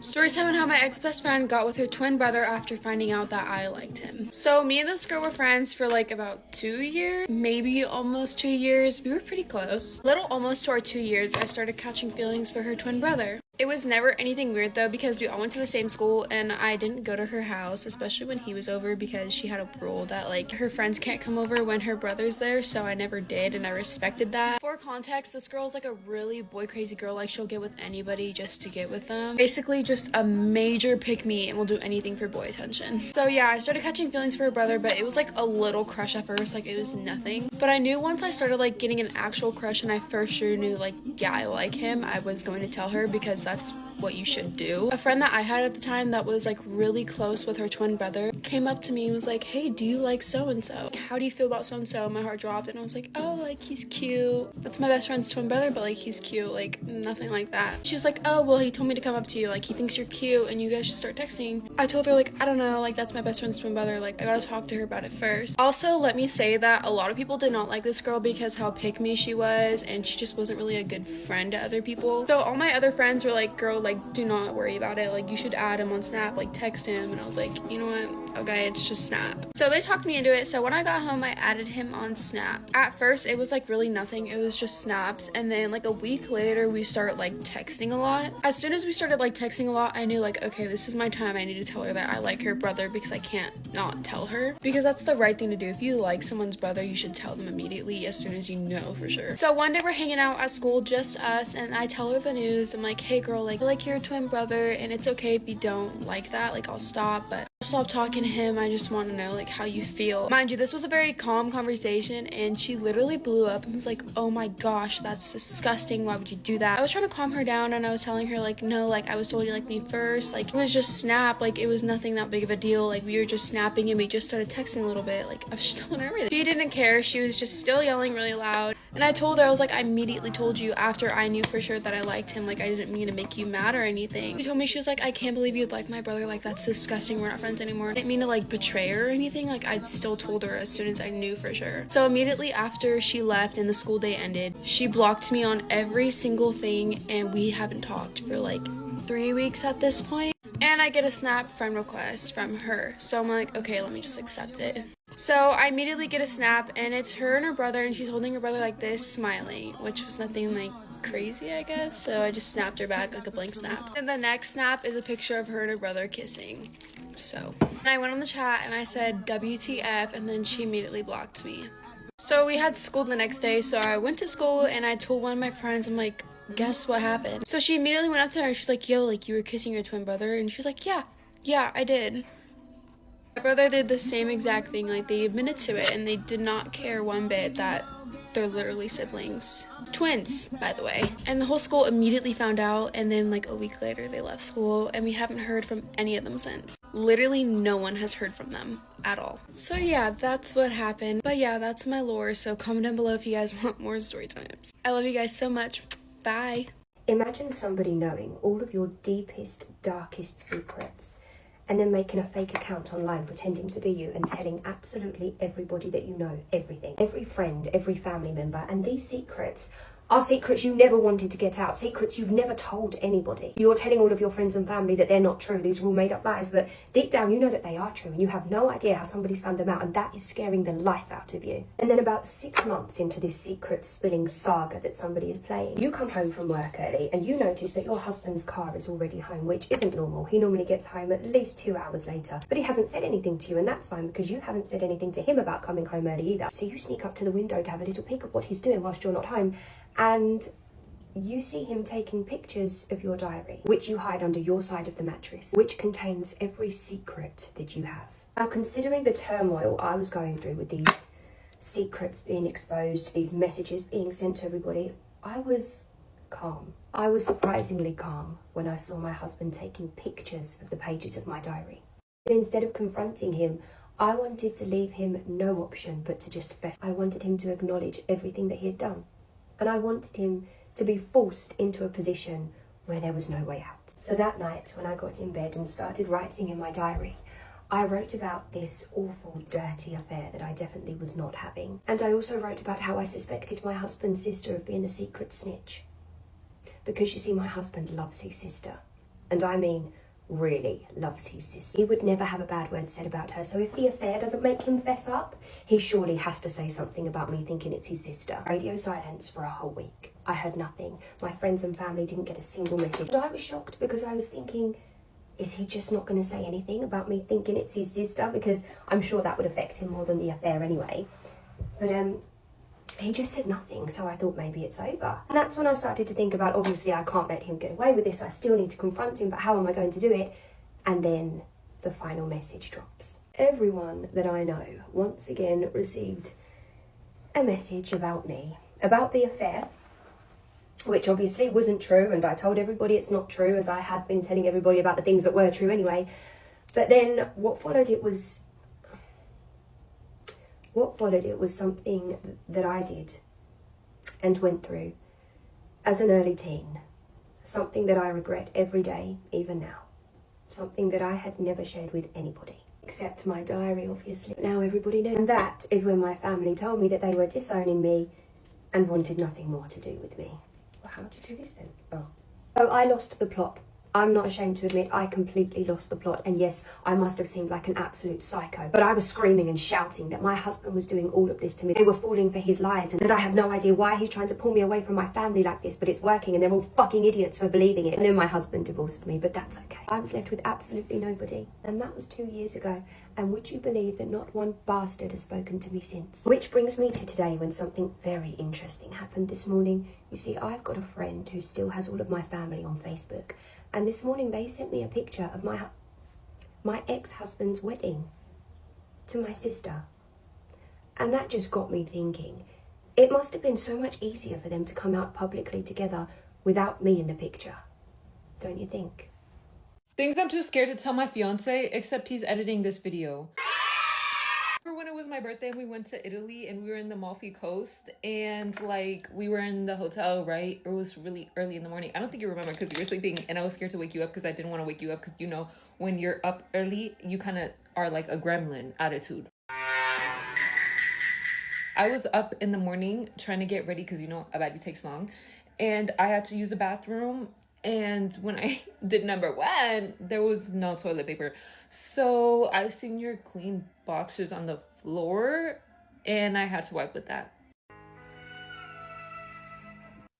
Storytime on how my ex-best friend got with her twin brother after finding out that I liked him. So me and this girl were friends for like about 2 years, maybe almost 2 years. We were pretty close. Little almost to our 2 years, I started catching feelings for her twin brother. It was never anything weird though, because we all went to the same school and I didn't go to her house, especially when he was over, because she had a rule that like her friends can't come over when her brother's there, so I never did and I respected that. For context, this girl's like a really boy crazy girl, like she'll get with anybody just to get with them. Basically just a major pick me and will do anything for boy attention. So yeah, I started catching feelings for her brother, but it was like a little crush at first, like it was nothing. But I knew once I started like getting an actual crush and I first sure knew like, yeah, I like him, I was going to tell her, because that's what you should do. A friend that I had at the time that was like really close with her twin brother came up to me and was like, hey, do you like so-and-so? How do you feel about so-and-so? My heart dropped and I was like, oh, like he's cute. That's my best friend's twin brother, but like he's cute, like nothing like that. She was like, oh, well, he told me to come up to you, like he thinks you're cute and you guys should start texting. I told her like, I don't know, like that's my best friend's twin brother, like I gotta talk to her about it first. Also, let me say that a lot of people did not like this girl because how pick me she was, and she just wasn't really a good friend to other people. So all my other friends were like, girl, like do not worry about it, like you should add him on Snap, like text him. And I was like, you know what, okay, it's just Snap. So they talked me into it. So when I got home, I added him on Snap. At first it was like really nothing, it was just snaps, and then like a week later we started like texting a lot. As soon as we started like texting a lot, I knew like, okay, this is my time, I need to tell her that I like her brother, because I can't not tell her, because that's the right thing to do. If you like someone's brother, you should tell them immediately as soon as you know for sure. So one day we're hanging out at school, just us, and I tell her the news. I'm like, hey girl, like I like your twin brother, and it's okay if you don't like that, like I'll stop, but I'll stop talking to him. I just want to know like how you feel. Mind you, this was a very calm conversation, and she literally blew up and was like, oh my gosh, that's disgusting, why would you do that? I was trying to calm her down and I was telling her like, no, like I was told you liked me first, like it was just Snap, like it was nothing that big of a deal, like we were just snapping and we just started texting a little bit. Like I was just telling her everything. She didn't care, she was just still yelling really loud. And I told her, I was like, I immediately told you after I knew for sure that I liked him, like I didn't mean to make you mad or anything. She told me, she was like, I can't believe you'd like my brother, like that's disgusting, we're not friends anymore. I didn't mean to like betray her or anything, like I still told her as soon as I knew for sure. So immediately after she left and the school day ended, she blocked me on every single thing, and we haven't talked for like 3 weeks at this point. And I get a Snap friend request from her, so I'm like, okay, let me just accept it. So I immediately get a Snap, and it's her and her brother, and she's holding her brother like this, smiling, which was nothing like crazy, I guess. So I just snapped her back like a blank snap. And the next snap is a picture of her and her brother kissing. So and I went on the chat and I said WTF, and then she immediately blocked me. So we had school the next day, so I went to school and I told one of my friends, I'm like, guess what happened? So she immediately went up to her and she's like, yo, like you were kissing your twin brother? And she's like, yeah, I did. My brother did the same exact thing, like they admitted to it, and they did not care one bit that they're literally siblings. Twins, by the way. And the whole school immediately found out, and then like a week later they left school, and we haven't heard from any of them since. Literally no one has heard from them at all. So yeah, that's what happened. But yeah, that's my lore, so comment down below if you guys want more story times. I love you guys so much. Bye. Imagine somebody knowing all of your deepest, darkest secrets, and then making a fake account online pretending to be you and telling absolutely everybody that you know everything. Every friend, every family member, and these secrets are secrets you never wanted to get out, secrets you've never told anybody. You're telling all of your friends and family that they're not true, these are all made up lies, but deep down you know that they are true, and you have no idea how somebody's found them out, and that is scaring the life out of you. And then about 6 months into this secret spilling saga that somebody is playing, you come home from work early and you notice that your husband's car is already home, which isn't normal. He normally gets home at least 2 hours later, but he hasn't said anything to you, and that's fine because you haven't said anything to him about coming home early either. So you sneak up to the window to have a little peek at what he's doing whilst you're not home, and you see him taking pictures of your diary, which you hide under your side of the mattress, which contains every secret that you have. Now, considering the turmoil I was going through with these secrets being exposed, these messages being sent to everybody, I was calm. I was surprisingly calm when I saw my husband taking pictures of the pages of my diary. But instead of confronting him, I wanted to leave him no option but to just fess. I wanted him to acknowledge everything that he had done. And I wanted him to be forced into a position where there was no way out. So that night, when I got in bed and started writing in my diary, I wrote about this awful, dirty affair that I definitely was not having. And I also wrote about how I suspected my husband's sister of being the secret snitch. Because you see, my husband loves his sister. and I mean really loves his sister. He would never have a bad word said about her, so if the affair doesn't make him fess up, he surely has to say something about me thinking it's his sister. Radio silence for a whole week. I heard nothing. My friends and family didn't get a single message. And I was shocked because I was thinking, is he just not going to say anything about me thinking it's his sister? Because I'm sure that would affect him more than the affair anyway. But he just said nothing, so I thought maybe it's over. And that's when I started to think about, obviously I can't let him get away with this, I still need to confront him, but how am I going to do it? And then the final message drops. Everyone that I know once again received a message about me, about the affair, which obviously wasn't true, and I told everybody it's not true, as I had been telling everybody about the things that were true anyway. But then what followed it was something that I did and went through as an early teen. Something that I regret every day, even now. Something that I had never shared with anybody. Except my diary, obviously. Now everybody knows. And that is when my family told me that they were disowning me and wanted nothing more to do with me. Well, how did you do this then? Oh, I lost the plot. I'm not ashamed to admit I completely lost the plot, and yes, I must have seemed like an absolute psycho, but I was screaming and shouting that my husband was doing all of this to me. They were falling for his lies, and I have no idea why he's trying to pull me away from my family like this, but it's working and they're all fucking idiots for believing it. And then my husband divorced me, but that's okay. I was left with absolutely nobody, and that was 2 years ago. And would you believe that not one bastard has spoken to me since? Which brings me to today, when something very interesting happened this morning. You see, I've got a friend who still has all of my family on Facebook. And this morning they sent me a picture of my ex-husband's wedding to my sister. And that just got me thinking, it must have been so much easier for them to come out publicly together without me in the picture. Don't you think? Things I'm too scared to tell my fiance, except he's editing this video. Remember when it was my birthday and we went to Italy and we were in the Amalfi Coast and like we were in the hotel, right? It was really early in the morning. I don't think you remember because you were sleeping and I was scared to wake you up because I didn't want to wake you up because, you know, when you're up early, you kind of are like a gremlin attitude. I was up in the morning trying to get ready because, you know, a baddie takes long, and I had to use the bathroom. And when I did number one, there was no toilet paper. So I seen your clean boxers on the floor and I had to wipe with that.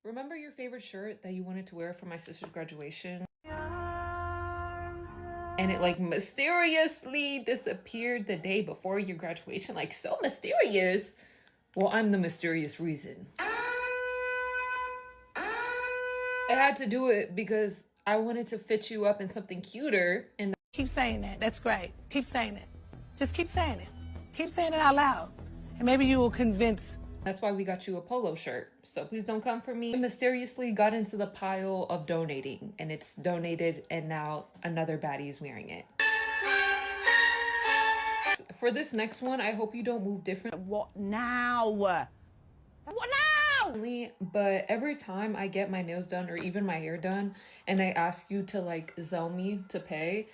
Remember your favorite shirt that you wanted to wear for my sister's graduation? And it like mysteriously disappeared the day before your graduation. Like so mysterious. Well, I'm the mysterious reason. I had to do it because I wanted to fit you up in something cuter. And keep saying that. That's great. Keep saying it. Just keep saying it. Keep saying it out loud. And maybe you will convince. That's why we got you a polo shirt. So please don't come for me. I mysteriously got into the pile of donating, and it's donated, and now another baddie is wearing it. For this next one, I hope you don't move different. What now? What now? But every time I get my nails done or even my hair done and I ask you to like Zelle me to pay,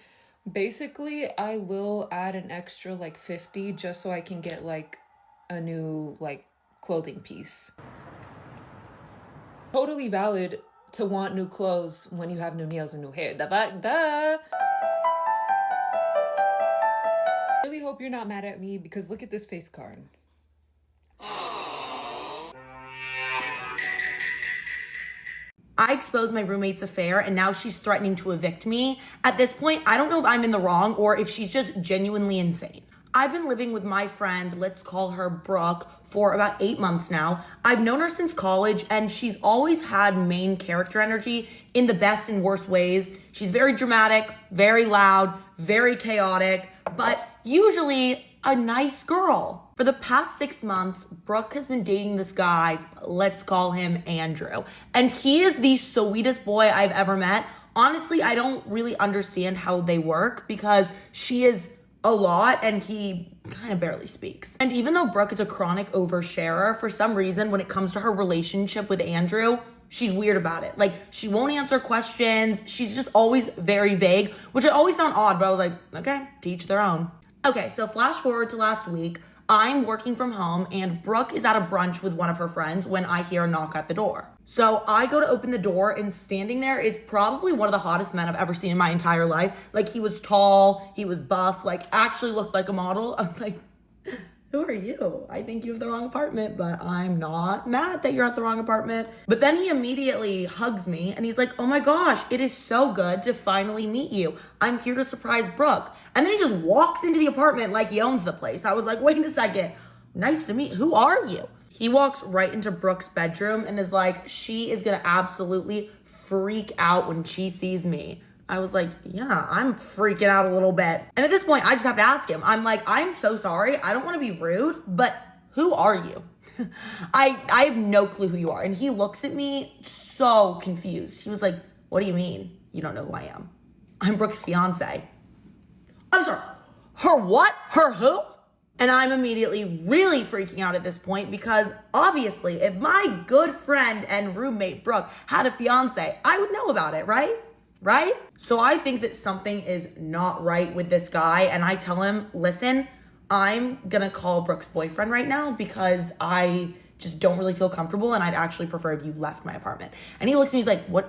basically I will add an extra like 50 just so I can get like a new like clothing piece. Totally valid to want new clothes when you have new nails and new hair. Duh. I really hope you're not mad at me because look at this face card. I exposed my roommate's affair and now she's threatening to evict me. At this point, I don't know if I'm in the wrong or if she's just genuinely insane. I've been living with my friend, let's call her Brooke, for about 8 months now. I've known her since college and she's always had main character energy in the best and worst ways. She's very dramatic, very loud, very chaotic, but usually a nice girl. For the past 6 months, Brooke has been dating this guy, let's call him Andrew. And he is the sweetest boy I've ever met. Honestly, I don't really understand how they work because she is a lot and he kind of barely speaks. And even though Brooke is a chronic oversharer, for some reason, when it comes to her relationship with Andrew, she's weird about it. Like, she won't answer questions. She's just always very vague, which I always found odd, but I was like, okay, to each their own. Okay, so flash forward to last week. I'm working from home and Brooke is at a brunch with one of her friends when I hear a knock at the door. So I go to open the door and standing there is probably one of the hottest men I've ever seen in my entire life. Like, he was tall, he was buff, like actually looked like a model. I was like, who are you? I think you have the wrong apartment, but I'm not mad that you're at the wrong apartment. But then he immediately hugs me and he's like, oh my gosh, it is so good to finally meet you. I'm here to surprise Brooke. And then he just walks into the apartment like he owns the place. I was like, wait a second. Nice to meet you. Who are you? He walks right into Brooke's bedroom and is like, she is gonna absolutely freak out when she sees me. I was like, yeah, I'm freaking out a little bit. And at this point, I just have to ask him. I'm like, I'm so sorry. I don't want to be rude, but who are you? I have no clue who you are. And he looks at me so confused. He was like, what do you mean you don't know who I am? I'm Brooke's fiance. I'm sorry, her what? Her who? And I'm immediately really freaking out at this point because obviously if my good friend and roommate Brooke had a fiance, I would know about it, right? Right? So I think that something is not right with this guy. And I tell him, listen, I'm gonna call Brooke's boyfriend right now because I just don't really feel comfortable and I'd actually prefer if you left my apartment. And he looks at me, he's like, what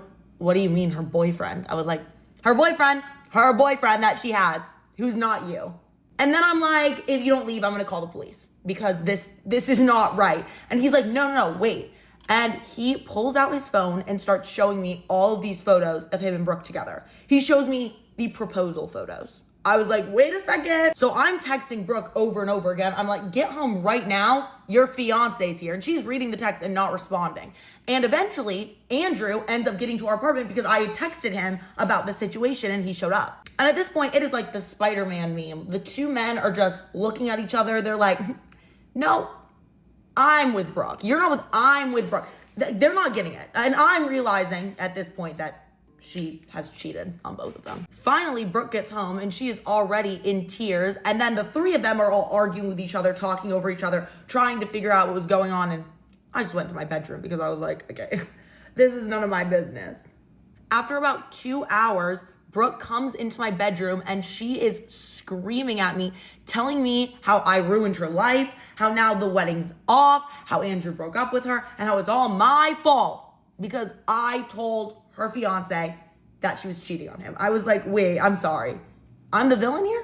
do you mean her boyfriend? I was like, her boyfriend that she has, who's not you. And then I'm like, if you don't leave, I'm gonna call the police because this is not right. And he's like, no, wait. And he pulls out his phone and starts showing me all of these photos of him and Brooke together. He shows me the proposal photos. I was like, wait a second. So I'm texting Brooke over and over again. I'm like, get home right now. Your fiance's here. And she's reading the text and not responding. And eventually, Andrew ends up getting to our apartment because I had texted him about the situation and he showed up. And at this point, it is like the Spider-Man meme. The two men are just looking at each other. They're like, no, I'm with Brooke. You're not with, I'm with Brooke. They're not getting it. And I'm realizing at this point that she has cheated on both of them. Finally, Brooke gets home and she is already in tears. And then the three of them are all arguing with each other, talking over each other, trying to figure out what was going on. And I just went to my bedroom because I was like, okay, this is none of my business. After about 2 hours, Brooke comes into my bedroom and she is screaming at me, telling me how I ruined her life, how now the wedding's off, how Andrew broke up with her, and how it's all my fault because I told her fiance that she was cheating on him. I was like, wait, I'm sorry. I'm the villain here?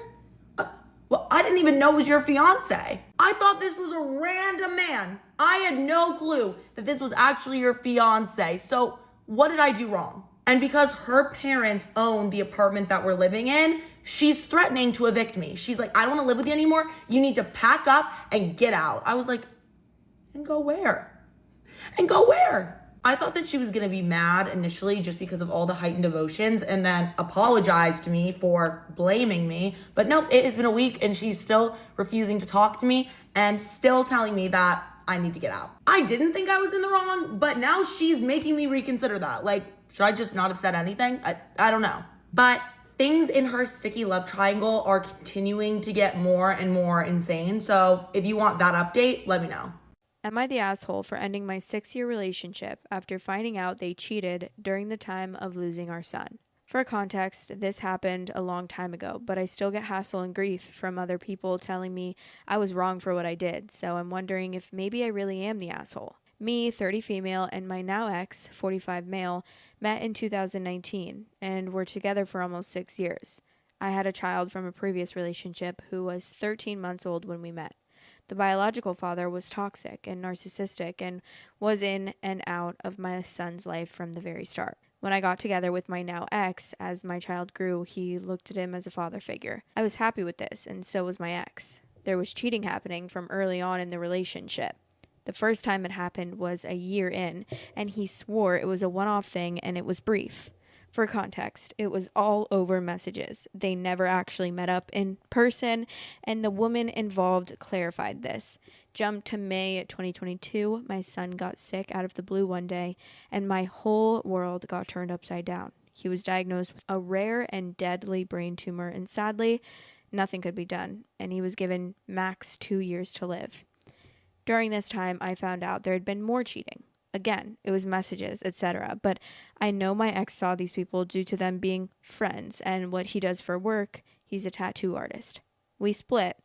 Well, I didn't even know it was your fiance. I thought this was a random man. I had no clue that this was actually your fiance. So what did I do wrong? And because her parents own the apartment that we're living in, she's threatening to evict me. She's like, I don't want to live with you anymore. You need to pack up and get out. I was like, and go where? And go where? I thought that she was going to be mad initially just because of all the heightened emotions and then apologize to me for blaming me. But nope, it has been a week and she's still refusing to talk to me and still telling me that I need to get out. I didn't think I was in the wrong, but now she's making me reconsider that. Like, should I just not have said anything? I don't know. But things in her sticky love triangle are continuing to get more and more insane. So if you want that update, let me know. Am I the asshole for ending my 6-year relationship after finding out they cheated during the time of losing our son? For context, this happened a long time ago, but I still get hassle and grief from other people telling me I was wrong for what I did, so I'm wondering if maybe I really am the asshole. Me, 30 female, and my now ex, 45 male, met in 2019 and were together for almost 6 years. I had a child from a previous relationship who was 13 months old when we met. The biological father was toxic and narcissistic and was in and out of my son's life from the very start. When I got together with my now ex, as my child grew, he looked at him as a father figure. I was happy with this, and so was my ex. There was cheating happening from early on in the relationship. The first time it happened was a year in, and he swore it was a one-off thing and it was brief. For context, it was all over messages. They never actually met up in person, and the woman involved clarified this. Jump to May 2022, my son got sick out of the blue one day, and my whole world got turned upside down. He was diagnosed with a rare and deadly brain tumor, and sadly, nothing could be done, and he was given max 2 years to live. During this time, I found out there had been more cheating. Again, it was messages, etc. But I know my ex saw these people due to them being friends, and what he does for work, he's a tattoo artist. We split,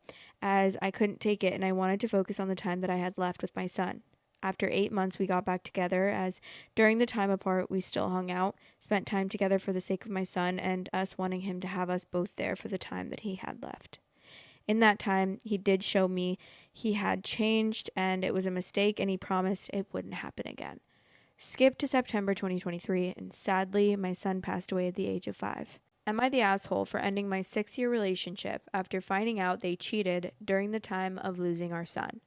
as I couldn't take it and I wanted to focus on the time that I had left with my son. After 8 months, we got back together, as during the time apart, we still hung out, spent time together for the sake of my son and us wanting him to have us both there for the time that he had left. In that time, he did show me he had changed and it was a mistake, and he promised it wouldn't happen again. Skip to September 2023, and sadly, my son passed away at the age of 5. Am I the asshole for ending my 6-year relationship after finding out they cheated during the time of losing our son?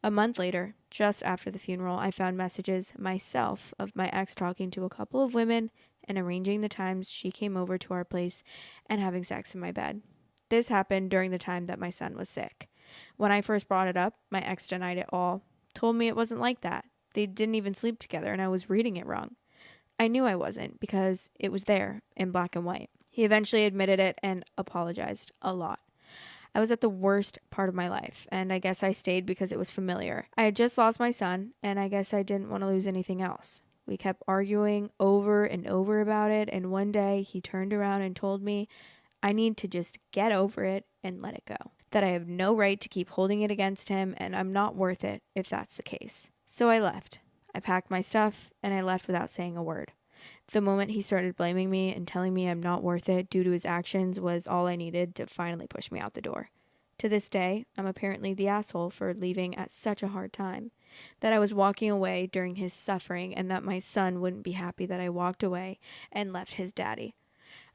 A month later, just after the funeral, I found messages myself of my ex talking to a couple of women and arranging the times she came over to our place and having sex in my bed. This happened during the time that my son was sick. When I first brought it up, my ex denied it all, told me it wasn't like that. They didn't even sleep together and I was reading it wrong. I knew I wasn't because it was there in black and white. He eventually admitted it and apologized a lot. I was at the worst part of my life, and I guess I stayed because it was familiar. I had just lost my son, and I guess I didn't want to lose anything else. We kept arguing over and over about it, and one day he turned around and told me I need to just get over it and let it go. That I have no right to keep holding it against him, and I'm not worth it if that's the case. So I left. I packed my stuff, and I left without saying a word. The moment he started blaming me and telling me I'm not worth it due to his actions was all I needed to finally push me out the door. To this day, I'm apparently the asshole for leaving at such a hard time, that I was walking away during his suffering and that my son wouldn't be happy that I walked away and left his daddy.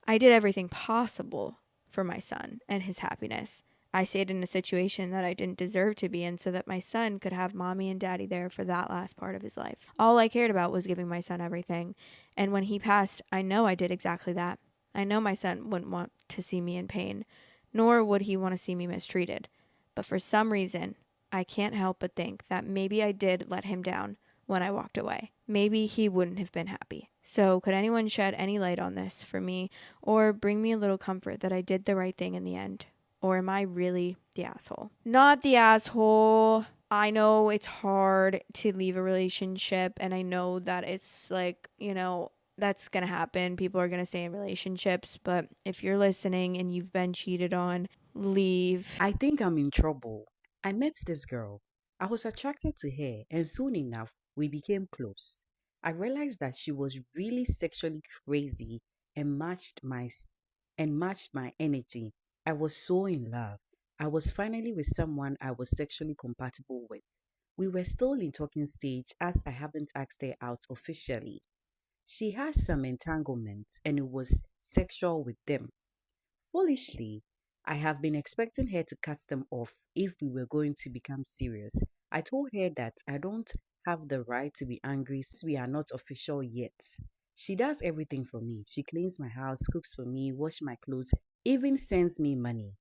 I did everything possible for my son and his happiness. I stayed in a situation that I didn't deserve to be in so that my son could have mommy and daddy there for that last part of his life. All I cared about was giving my son everything. And when he passed, I know I did exactly that. I know my son wouldn't want to see me in pain, nor would he want to see me mistreated. But for some reason, I can't help but think that maybe I did let him down when I walked away. Maybe he wouldn't have been happy. So could anyone shed any light on this for me, or bring me a little comfort that I did the right thing in the end? Or am I really the asshole? Not the asshole. I know it's hard to leave a relationship, and I know that it's like, that's gonna happen. People are gonna stay in relationships, but if you're listening and you've been cheated on, leave. I think I'm in trouble. I met this girl. I was attracted to her, and soon enough, we became close. I realized that she was really sexually crazy and matched my energy. I was so in love. I was finally with someone I was sexually compatible with. We were still in talking stage as I haven't asked her out officially. She had some entanglements and it was sexual with them. Foolishly, I have been expecting her to cut them off if we were going to become serious. I told her that I don't have the right to be angry since we are not official yet. She does everything for me. She cleans my house, cooks for me, washes my clothes, even sends me money.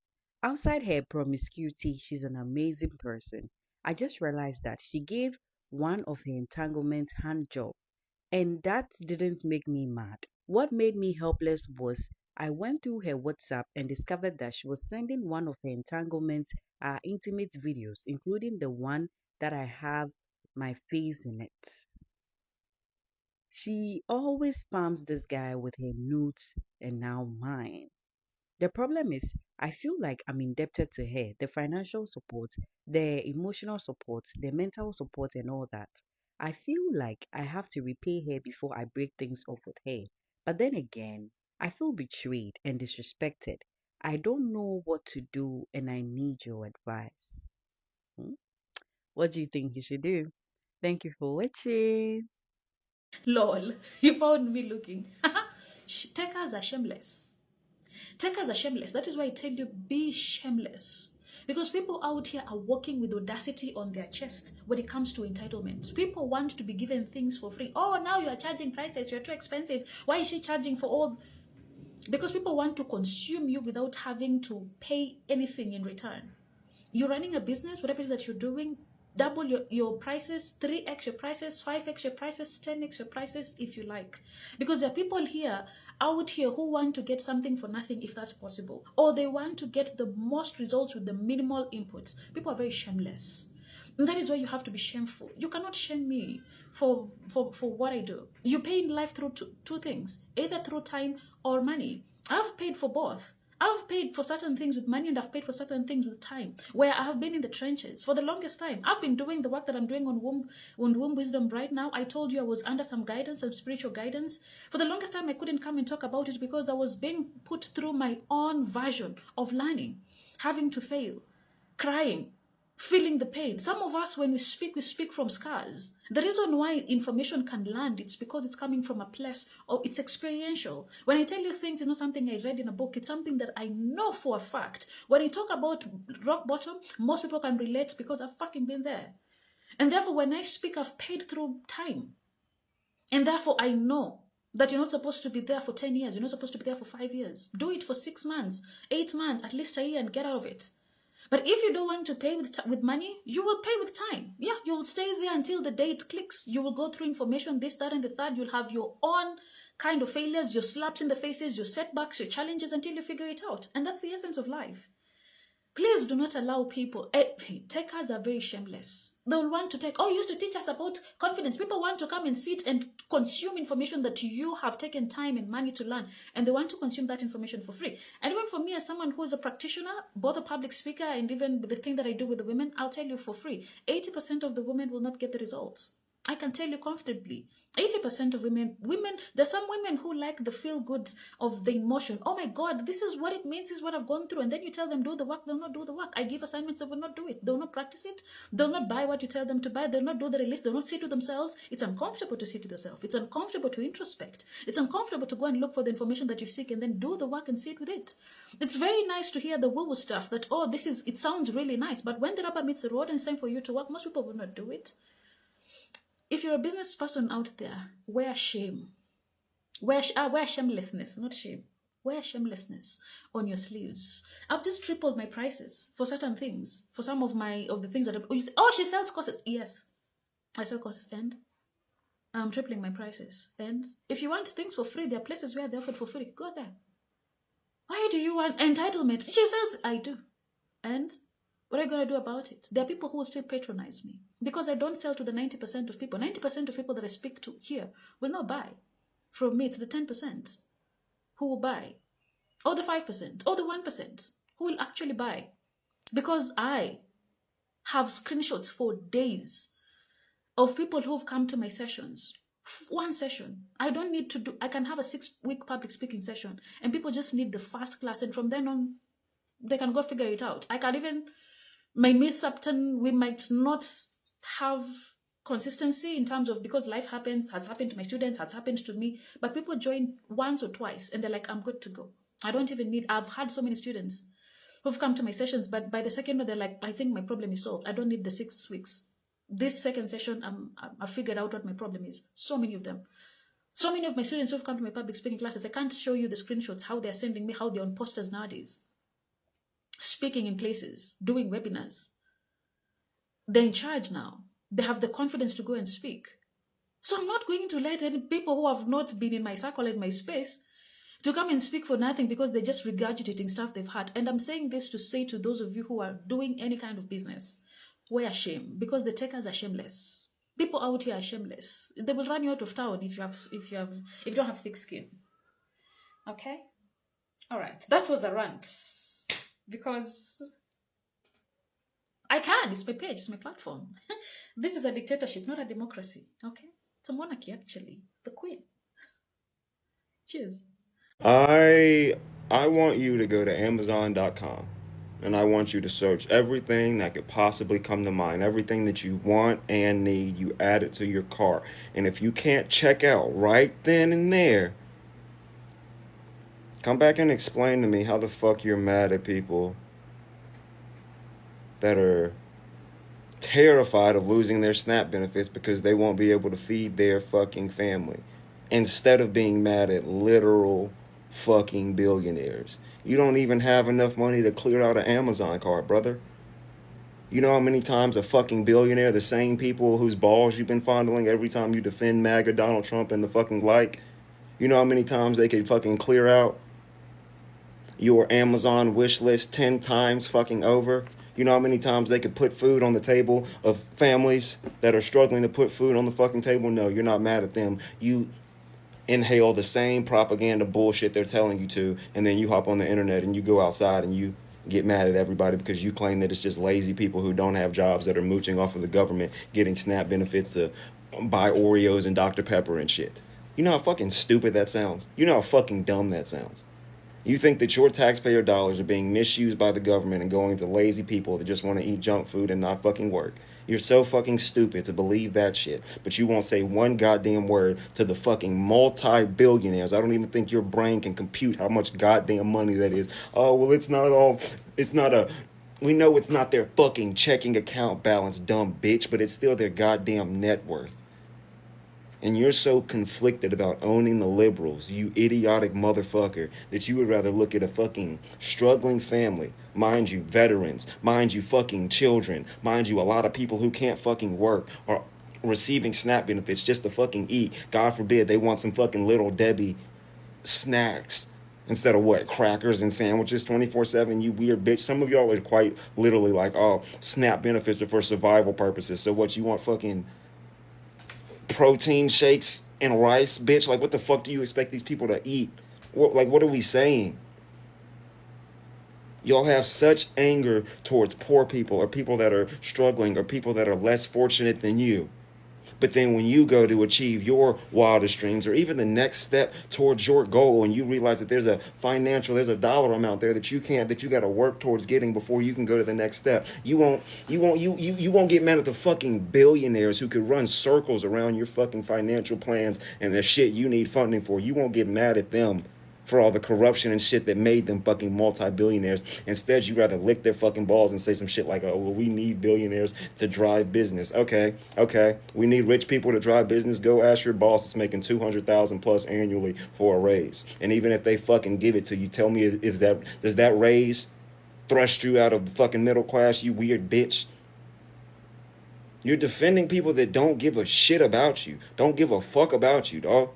Outside her promiscuity, she's an amazing person. I just realized that she gave one of her entanglements hand job, and that didn't make me mad. What made me helpless was I went through her WhatsApp and discovered that she was sending one of her entanglements intimate videos, including the one that I have my face in it. She always spams this guy with her nudes and now mine. The problem is, I feel like I'm indebted to her, the financial support, the emotional support, the mental support, and all that. I feel like I have to repay her before I break things off with her. But then again, I feel betrayed and disrespected. I don't know what to do and I need your advice. What do you think you should do? Thank you for watching. Lol, you found me looking. Takers are shameless. Takers are shameless. That is why I tell you, be shameless. Because people out here are walking with audacity on their chest when it comes to entitlement. People want to be given things for free. Oh, now you are charging prices. You're too expensive. Why is she charging for all? Because people want to consume you without having to pay anything in return. You're running a business, whatever it is that you're doing, double your prices, 3x your prices, 5x your prices, 10x your prices if you like. Because there are people out here who want to get something for nothing if that's possible. Or they want to get the most results with the minimal inputs. People are very shameless. And that is why you have to be shameful. You cannot shame me for what I do. You pay in life through two things, either through time or money. I've paid for both. I've paid for certain things with money and I've paid for certain things with time, where I have been in the trenches for the longest time. I've been doing the work that I'm doing on womb wisdom right now. I told you I was under some guidance, some spiritual guidance. For the longest time, I couldn't come and talk about it because I was being put through my own version of learning, having to fail, crying, feeling the pain. Some of us, when we speak from scars. The reason why information can land, it's because it's coming from a place, or it's experiential. When I tell you things, it's not something I read in a book, it's something that I know for a fact. When I talk about rock bottom, most people can relate because I've fucking been there. And therefore, when I speak, I've paid through time. And therefore, I know that you're not supposed to be there for 10 years. You're not supposed to be there for 5 years. Do it for 6 months, 8 months, at least a year, and get out of it. But if you don't want to pay with money, you will pay with time. Yeah, you will stay there until the day it clicks. You will go through information, this, that, and the third. You'll have your own kind of failures, your slaps in the faces, your setbacks, your challenges until you figure it out. And that's the essence of life. Please do not allow people. Takers are very shameless. They'll want to take, you used to teach us about confidence. People want to come and sit and consume information that you have taken time and money to learn. And they want to consume that information for free. And even for me, as someone who is a practitioner, both a public speaker and even the thing that I do with the women, I'll tell you for free, 80% of the women will not get the results. I can tell you comfortably, 80% of women, there's some women who like the feel good of the emotion. Oh my God, this is what it means, this is what I've gone through. And then you tell them, do the work, they'll not do the work. I give assignments, they will not do it. They'll not practice it. They'll not buy what you tell them to buy. They'll not do the release. They'll not sit with themselves. It's uncomfortable to sit with yourself. It's uncomfortable to introspect. It's uncomfortable to go and look for the information that you seek and then do the work and sit with it. It's very nice to hear the woo-woo stuff that, it sounds really nice. But when the rubber meets the road and it's time for you to work, most people will not do it. If you're a business person out there, wear shame. Wear shamelessness, not shame. Wear shamelessness on your sleeves. I've just tripled my prices for certain things. For some of the things that you say, she sells courses. Yes, I sell courses, and I'm tripling my prices. And if you want things for free, there are places where they're offered for free. Go there. Why do you want entitlement? She says, I do. And what are you going to do about it? There are people who will still patronize me because I don't sell to the 90% of people. 90% of people that I speak to here will not buy from me. It's the 10% who will buy, or the 5%, or the 1% who will actually buy, because I have screenshots for days of people who've come to my sessions. One session. I don't need to I can have a 6-week public speaking session and people just need the first class, and from then on, they can go figure it out. I can even, my Miss Upton, we might not have consistency in terms of, because life has happened to my students, has happened to me, but people join once or twice and they're like, I'm good to go. I don't even need, I've had so many students who've come to my sessions, but by the second one, they're like, I think my problem is solved. I don't need the 6 weeks. This second session, I figured out what my problem is. So many of them. So many of my students who've come to my public speaking classes, I can't show you the screenshots, how they're sending me, how they're on posters nowadays. Speaking in places, doing webinars. They're in charge now. They have the confidence to go and speak. So I'm not going to let any people who have not been in my circle, in my space, to come and speak for nothing because they're just regurgitating stuff they've had. And I'm saying this to say to those of you who are doing any kind of business, wear shame, because the takers are shameless. People out here are shameless. They will run you out of town if you don't have thick skin. Okay? All right. That was a rant. Because I can. It's my page. It's my platform. This is a dictatorship, not a democracy. Okay? It's a monarchy, actually. The queen. Cheers. I want you to go to Amazon.com and I want you to search everything that could possibly come to mind. Everything that you want and need, you add it to your cart. And if you can't check out right then and there, come back and explain to me how the fuck you're mad at people that are terrified of losing their SNAP benefits because they won't be able to feed their fucking family, instead of being mad at literal fucking billionaires. You don't even have enough money to clear out an Amazon cart, brother. You know how many times a fucking billionaire, the same people whose balls you've been fondling every time you defend MAGA, Donald Trump, and the fucking like, you know how many times they could fucking clear out your Amazon wish list 10 times fucking over? You know how many times they could put food on the table of families that are struggling to put food on the fucking table? No, you're not mad at them. You inhale the same propaganda bullshit they're telling you to, and then you hop on the internet and you go outside and you get mad at everybody because you claim that it's just lazy people who don't have jobs that are mooching off of the government, getting SNAP benefits to buy Oreos and Dr. Pepper and shit. You know how fucking stupid that sounds? You know how fucking dumb that sounds? You think that your taxpayer dollars are being misused by the government and going to lazy people that just want to eat junk food and not fucking work. You're so fucking stupid to believe that shit. But you won't say one goddamn word to the fucking multi-billionaires. I don't even think your brain can compute how much goddamn money that is. Oh, well, we know it's not their fucking checking account balance, dumb bitch, but it's still their goddamn net worth. And you're so conflicted about owning the liberals, you idiotic motherfucker, that you would rather look at a fucking struggling family, mind you, veterans, mind you, fucking children, mind you, a lot of people who can't fucking work are receiving SNAP benefits just to fucking eat. God forbid they want some fucking Little Debbie snacks instead of what, crackers and sandwiches 24/7, you weird bitch. Some of y'all are quite literally like, oh, SNAP benefits are for survival purposes. So what, you want fucking protein shakes and rice, bitch? Like, what the fuck do you expect these people to eat? What are we saying? Y'all have such anger towards poor people or people that are struggling or people that are less fortunate than you. But then when you go to achieve your wildest dreams or even the next step towards your goal and you realize that there's a dollar amount there that you got to work towards getting before you can go to the next step, you won't get mad at the fucking billionaires who could run circles around your fucking financial plans and the shit you need funding for. You won't get mad at them for all the corruption and shit that made them fucking multi-billionaires. Instead, you rather lick their fucking balls and say some shit like, oh, well, we need billionaires to drive business. Okay. We need rich people to drive business. Go ask your boss that's making $200,000 plus annually for a raise. And even if they fucking give it to you, tell me, does that raise thrust you out of the fucking middle class, you weird bitch? You're defending people that don't give a shit about you. Don't give a fuck about you, dog.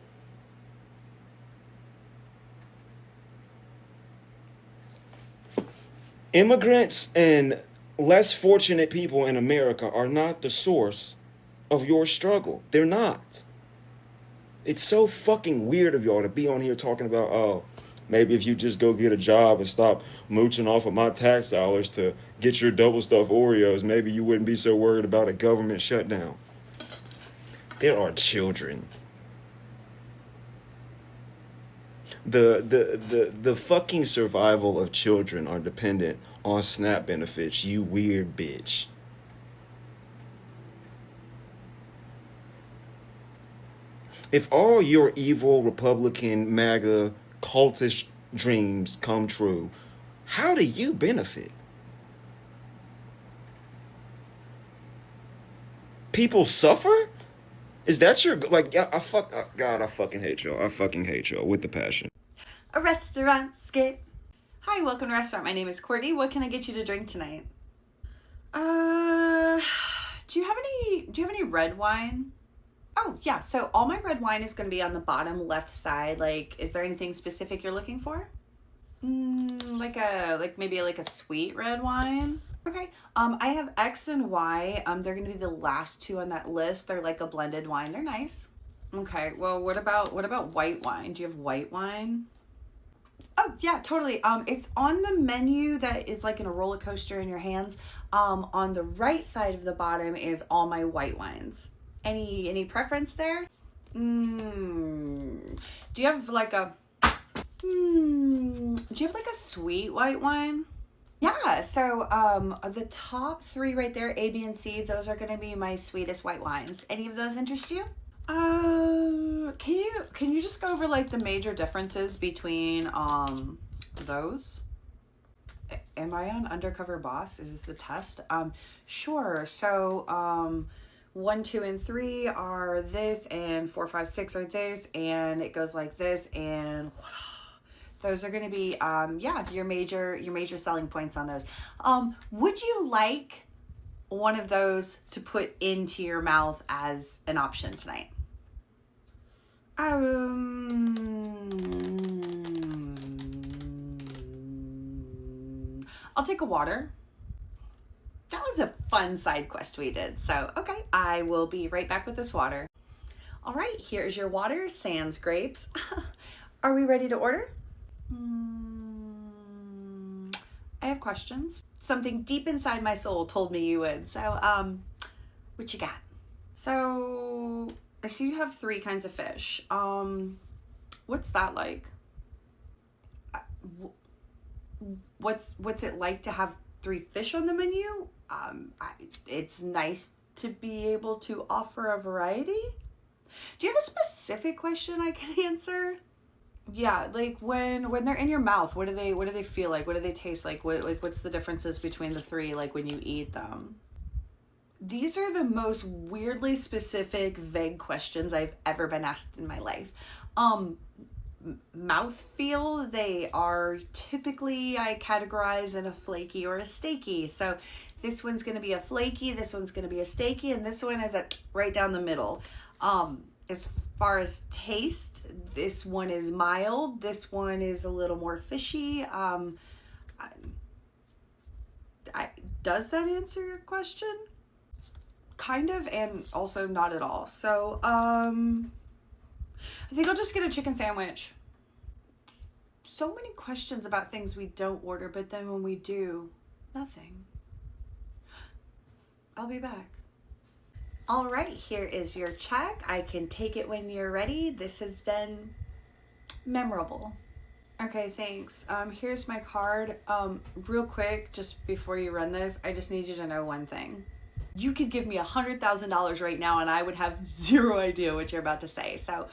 Immigrants and less fortunate people in America are not the source of your struggle. They're not. It's so fucking weird of y'all to be on here talking about, oh, maybe if you just go get a job and stop mooching off of my tax dollars to get your double stuffed Oreos, maybe you wouldn't be so worried about a government shutdown. There are children. The fucking survival of children are dependent on SNAP benefits, you weird bitch. If all your evil Republican MAGA cultish dreams come true, how do you benefit? People suffer? Is that your, like, God, I fucking hate y'all. I fucking hate y'all with the passion. A restaurant skip. Hi, welcome to restaurant. My name is Courtney. What can I get you to drink tonight? Do you have any red wine? Oh, yeah. So all my red wine is going to be on the bottom left side. Like, is there anything specific you're looking for? Maybe a sweet red wine. Okay. I have X and Y. They're going to be the last two on that list. They're like a blended wine. They're nice. Okay. Well, what about white wine? Do you have white wine? Oh, yeah, totally. It's on the menu that is like in a roller coaster in your hands. On the right side of the bottom is all my white wines. Any preference there? Do you have like a sweet white wine? Yeah, so the top three right there, A, B, and C, those are gonna be my sweetest white wines. Any of those interest you? Can you just go over like the major differences between those? Am I on Undercover Boss? Is this the test? Sure. So 1, 2, and 3 are this, and 4, 5, 6 are this, and it goes like this, and those are going to be your major selling points on those. Would you like one of those to put into your mouth as an option tonight? I'll take a water. That was a fun side quest we did. So, okay, I will be right back with this water. All right, here's your water, sans grapes. Are we ready to order? I have questions. Something deep inside my soul told me you would. So, what you got? So, I see you have 3 kinds of fish. What's that like? What's it like to have 3 fish on the menu? It's nice to be able to offer a variety. Do you have a specific question I can answer? Yeah, like when they're in your mouth, what do they feel like? What do they taste like? What's the differences between the 3 like when you eat them? These are the most weirdly specific, vague questions I've ever been asked in my life. Mouthfeel, they are typically, I categorize in a flaky or a steaky. So this one's going to be a flaky, this one's going to be a steaky, and this one is right down the middle. As far as taste, this one is mild, this one is a little more fishy. Does that answer your question? Kind of, and also not at all. So, I think I'll just get a chicken sandwich. So many questions about things we don't order, but then when we do, nothing. I'll be back. All right, here is your check. I can take it when you're ready. This has been memorable. Okay, thanks. Here's my card. Real quick, just before you run this, I just need you to know one thing. You could give me $100,000 right now and I would have zero idea what you're about to say. So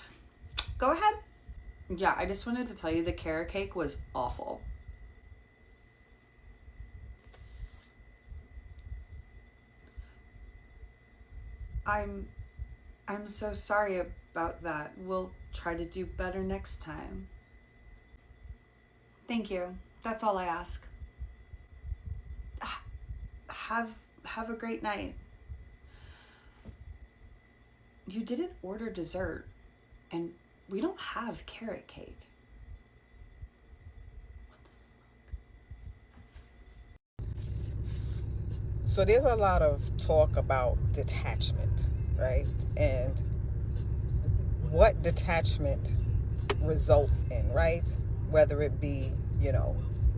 go ahead. Yeah, I just wanted to tell you the carrot cake was awful. I'm so sorry about that. We'll try to do better next time. Thank you. That's all I ask. Have a great night. You didn't order dessert, and we don't have carrot cake. So there's a lot of talk about detachment, right? And what detachment results in, right? Whether it be, being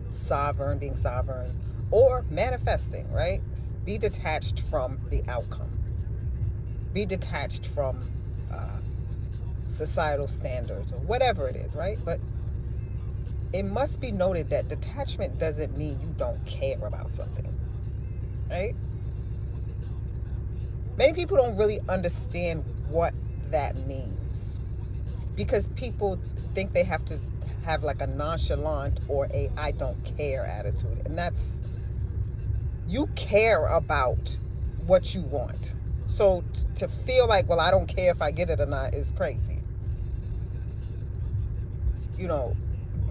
sovereign, or manifesting, right? Be detached from the outcome. Be detached from societal standards or whatever it is, right? But it must be noted that detachment doesn't mean you don't care about something, right? Many people don't really understand what that means because people think they have to have like a nonchalant or a I don't care attitude. And that's, you care about what you want. So to feel like, well, I don't care if I get it or not is crazy.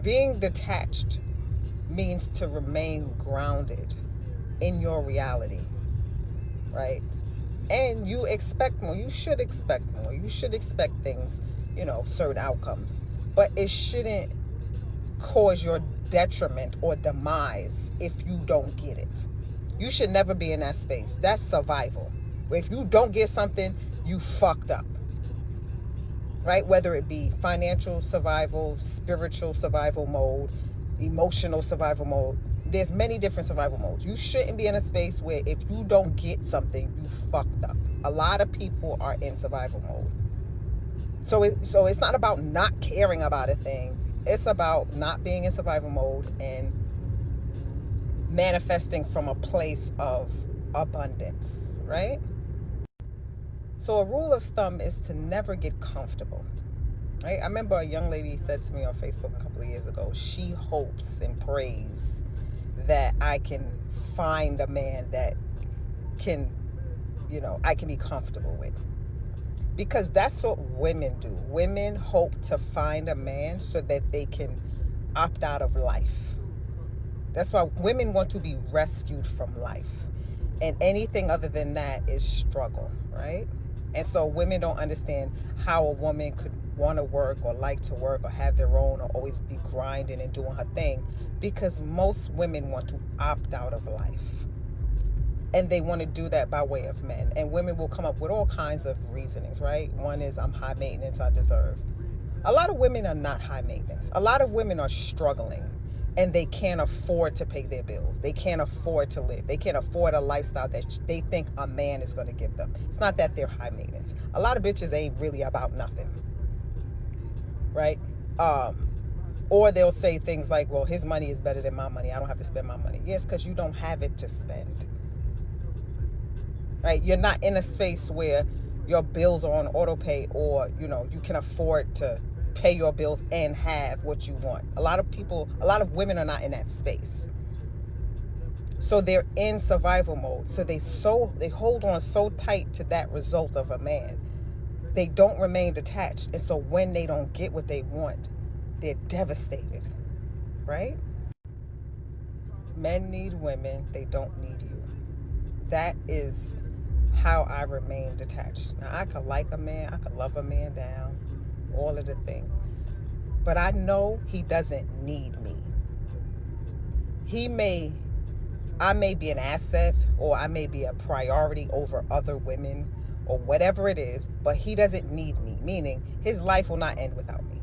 Being detached means to remain grounded in your reality, right? And you expect more. You should expect more. You should expect things, certain outcomes. But it shouldn't cause your detriment or demise if you don't get it. You should never be in that space. That's survival. If you don't get something, you fucked up. Right? Whether it be financial survival, spiritual survival mode, emotional survival mode. There's many different survival modes. You shouldn't be in a space where if you don't get something, you fucked up. A lot of people are in survival mode. So it's not about not caring about a thing. It's about not being in survival mode and manifesting from a place of abundance, right? So a rule of thumb is to never get comfortable, right? I remember a young lady said to me on Facebook a couple of years ago, she hopes and prays that I can find a man that can, I can be comfortable with. Because that's what women do. Women hope to find a man so that they can opt out of life. That's why women want to be rescued from life. And anything other than that is struggle, right? And so women don't understand how a woman could want to work or like to work or have their own or always be grinding and doing her thing, because most women want to opt out of life. And they want to do that by way of men. And women will come up with all kinds of reasonings, right? One is, I'm high maintenance, I deserve. A lot of women are not high maintenance. A lot of women are struggling and they can't afford to pay their bills. They can't afford to live. They can't afford a lifestyle that they think a man is going to give them. It's not that they're high maintenance. A lot of bitches ain't really about nothing, right? Or they'll say things like, well, his money is better than my money. I don't have to spend my money. Yes, because you don't have it to spend. Right? You're not in a space where your bills are on auto pay, or you can afford to pay your bills and have what you want. A lot of women are not in that space. So they're in survival mode. So they hold on so tight to that result of a man. They don't remain detached. And so when they don't get what they want, they're devastated. Right? Men need women, they don't need you. That is how I remain detached. Now, I could like a man, I could love a man down, all of the things. But I know he doesn't need me. I may be an asset, or I may be a priority over other women, or whatever it is, but he doesn't need me, meaning his life will not end without me.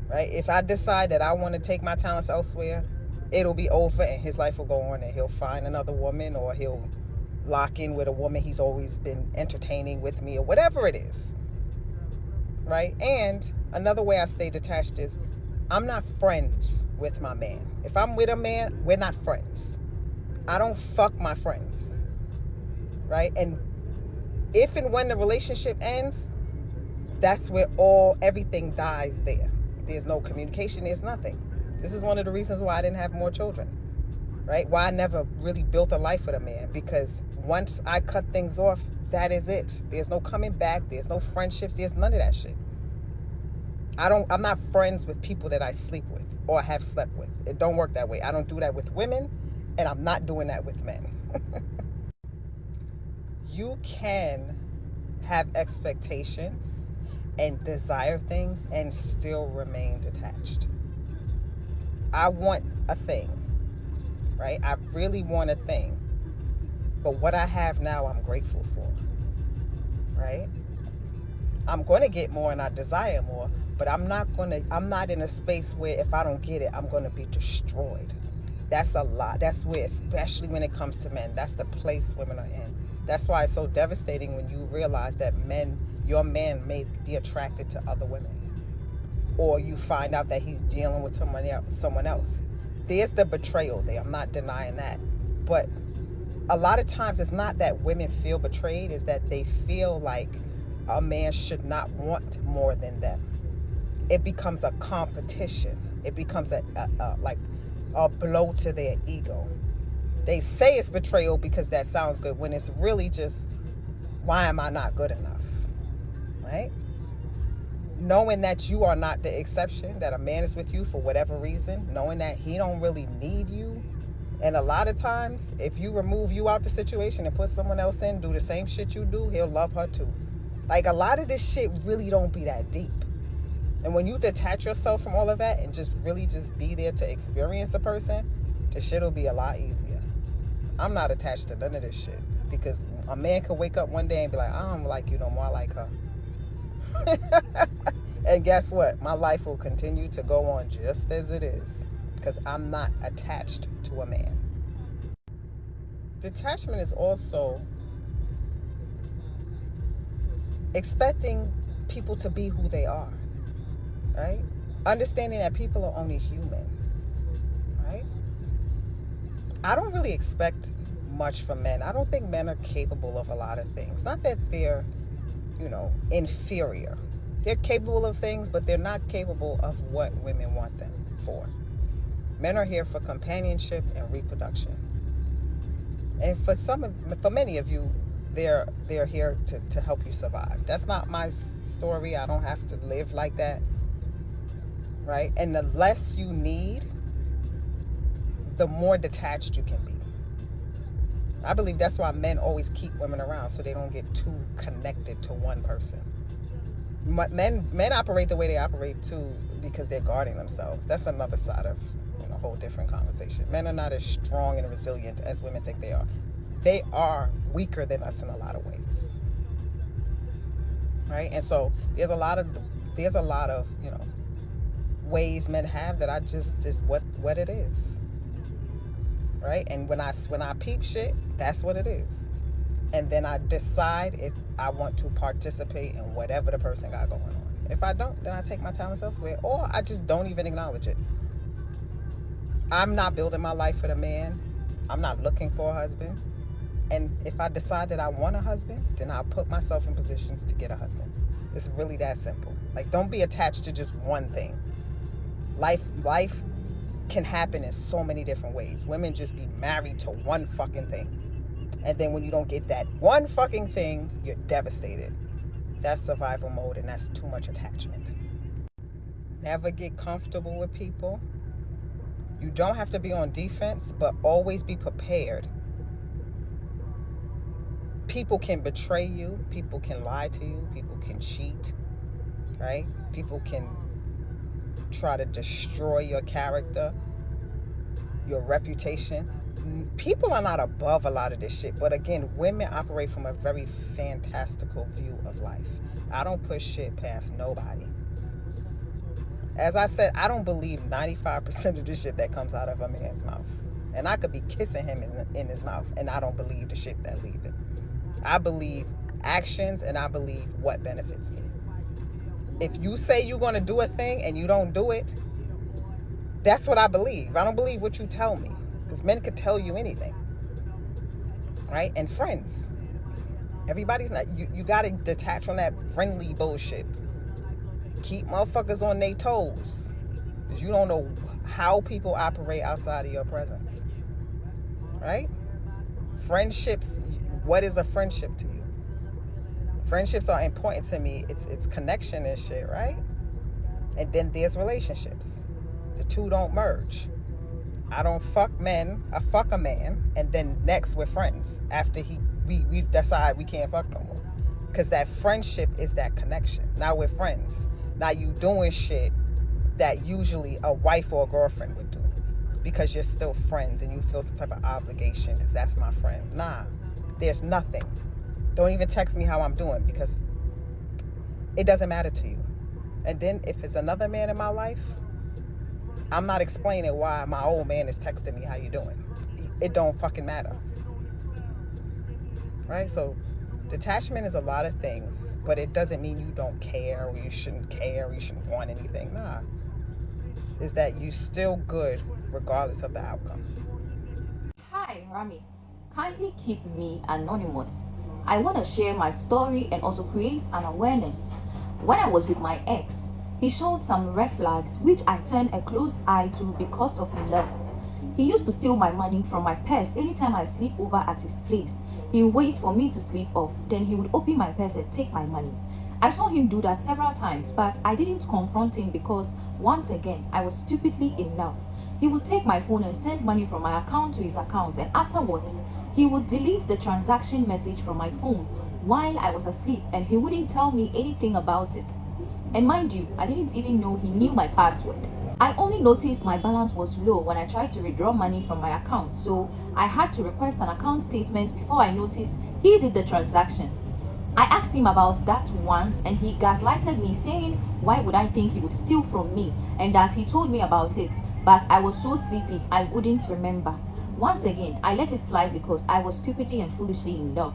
Right? If I decide that I want to take my talents elsewhere, it'll be over and his life will go on, and he'll find another woman, or he'll lock in with a woman he's always been entertaining with me, or whatever it is. Right? And another way I stay detached is I'm not friends with my man. If I'm with a man, we're not friends. I don't fuck my friends. Right? And if and when the relationship ends, that's where everything dies there. There's no communication, there's nothing. This is one of the reasons why I didn't have more children. Right? Why I never really built a life with a man, because once I cut things off, that is it. There's no coming back. There's no friendships. There's none of that shit. I'm not friends with people that I sleep with or have slept with. It don't work that way. I don't do that with women, and I'm not doing that with men. You can have expectations and desire things and still remain detached. I want a thing, right? I really want a thing. But what I have now, I'm grateful for, right? I'm going to get more and I desire more, but I'm not in a space where if I don't get it, I'm going to be destroyed. That's a lot. That's where, especially when it comes to men, that's the place women are in. That's why it's so devastating when you realize that your man may be attracted to other women, or you find out that he's dealing with someone else. There's the betrayal there. I'm not denying that. But a lot of times it's not that women feel betrayed, it's that they feel like a man should not want more than them. It becomes a competition. It becomes a blow to their ego. They say it's betrayal because that sounds good, when it's really just, why am I not good enough? Right? Knowing that you are not the exception, that a man is with you for whatever reason, knowing that he don't really need you. And a lot of times, if you remove you out the situation and put someone else in, do the same shit you do, he'll love her too. Like, a lot of this shit really don't be that deep. And when you detach yourself from all of that and just really just be there to experience the person, the shit will be a lot easier. I'm not attached to none of this shit, because a man could wake up one day and be like, I don't like you no more, I like her. And guess what? My life will continue to go on just as it is, because I'm not attached to a man. Detachment is also expecting people to be who they are, right? Understanding that people are only human, right? I don't really expect much from men. I don't think men are capable of a lot of things. Not that they're, inferior. They're capable of things, but they're not capable of what women want them for. Men are here for companionship and reproduction. And for many of you, they're here to help you survive. That's not my story. I don't have to live like that. Right? And the less you need, the more detached you can be. I believe that's why men always keep women around, so they don't get too connected to one person. Men operate the way they operate too because they're guarding themselves. That's another side of a whole different conversation. Men are not as strong and resilient as women think they are. they are weaker than us in a lot of ways, right? And so there's a lot of ways men have that I just what it is, right? And when I peep shit, that's what it is. And then I decide if I want to participate in whatever the person got going on. If I don't, then I take my talents elsewhere, or I just don't even acknowledge it. I'm not building my life with a man. I'm not looking for a husband. And if I decide that I want a husband, then I'll put myself in positions to get a husband. It's really that simple. Like, don't be attached to just one thing. Life can happen in so many different ways. Women just be married to one fucking thing. And then when you don't get that one fucking thing, you're devastated. That's survival mode, and that's too much attachment. Never get comfortable with people. You don't have to be on defense, but always be prepared. People can betray you. People can lie to you. People can cheat, right? People can try to destroy your character, your reputation. People are not above a lot of this shit. But again, women operate from a very fantastical view of life. I don't push shit past nobody. As I said, I don't believe 95% of the shit that comes out of a man's mouth. And I could be kissing him in his mouth, and I don't believe the shit that leave it. I believe actions, and I believe what benefits me. If you say you're going to do a thing and you don't do it, that's what I believe. I don't believe what you tell me, because men could tell you anything, right? And friends. Everybody's not, you got to detach from that friendly bullshit. Keep motherfuckers on their toes, because you don't know how people operate outside of your presence, right? Friendships, what is a friendship to you? Friendships are important to me. It's connection and shit, right? And then there's relationships. The two don't merge. I don't fuck men. I fuck a man, and then next we're friends after we decide we can't fuck no more. Because that friendship is that connection. Now we're friends. Now you doing shit that usually a wife or a girlfriend would do, because you're still friends and you feel some type of obligation because that's my friend. Nah, there's nothing. Don't even text me how I'm doing, because it doesn't matter to you. And then if it's another man in my life, I'm not explaining why my old man is texting me how you doing. It don't fucking matter. Right? So detachment is a lot of things, but it doesn't mean you don't care, or you shouldn't want anything. Nah. Is that you still good regardless of the outcome. Hi, Rami. Kindly keep me anonymous. I want to share my story and also create an awareness. When I was with my ex, he showed some red flags which I turned a close eye to because of love. He used to steal my money from my purse anytime I sleep over at his place. He would wait for me to sleep off, then he would open my purse and take my money. I saw him do that several times, but I didn't confront him because, once again, I was stupidly in love. He would take my phone and send money from my account to his account, and afterwards, he would delete the transaction message from my phone while I was asleep, and he wouldn't tell me anything about it. And mind you, I didn't even know he knew my password. I only noticed my balance was low when I tried to withdraw money from my account, so I had to request an account statement before I noticed he did the transaction. I asked him about that once, and he gaslighted me, saying why would I think he would steal from me, and that he told me about it, but I was so sleepy I wouldn't remember. Once again, I let it slide because I was stupidly and foolishly in love.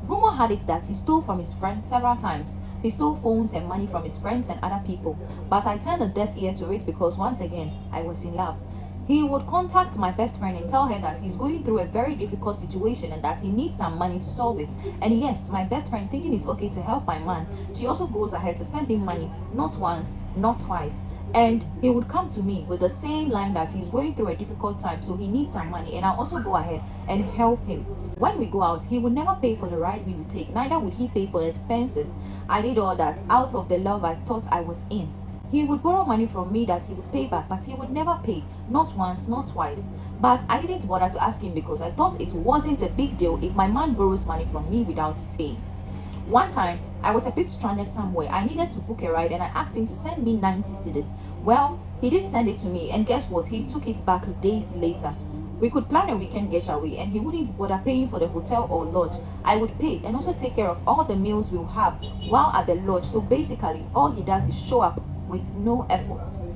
Rumor had it that he stole from his friends several times. He stole phones and money from his friends and other people, but I turned a deaf ear to it because once again, I was in love. He would contact my best friend and tell her that he's going through a very difficult situation and that he needs some money to solve it. And yes, my best friend, thinking it's okay to help my man, she also goes ahead to send him money, not once, not twice. And he would come to me with the same line that he's going through a difficult time, so he needs some money, and I'll also go ahead and help him. When we go out, he would never pay for the ride we would take, neither would he pay for the expenses. I did all that out of the love I thought I was in. He would borrow money from me that he would pay back, but he would never pay, not once, not twice. But I didn't bother to ask him because I thought it wasn't a big deal if my man borrows money from me without paying. One time, I was a bit stranded somewhere. I needed to book a ride and I asked him to send me 90 cedis. Well, he did send it to me, and guess what? He took it back days later. We could plan a weekend getaway and he wouldn't bother paying for the hotel or lodge. I would pay and also take care of all the meals we'll have while at the lodge. So basically, all he does is show up with no efforts.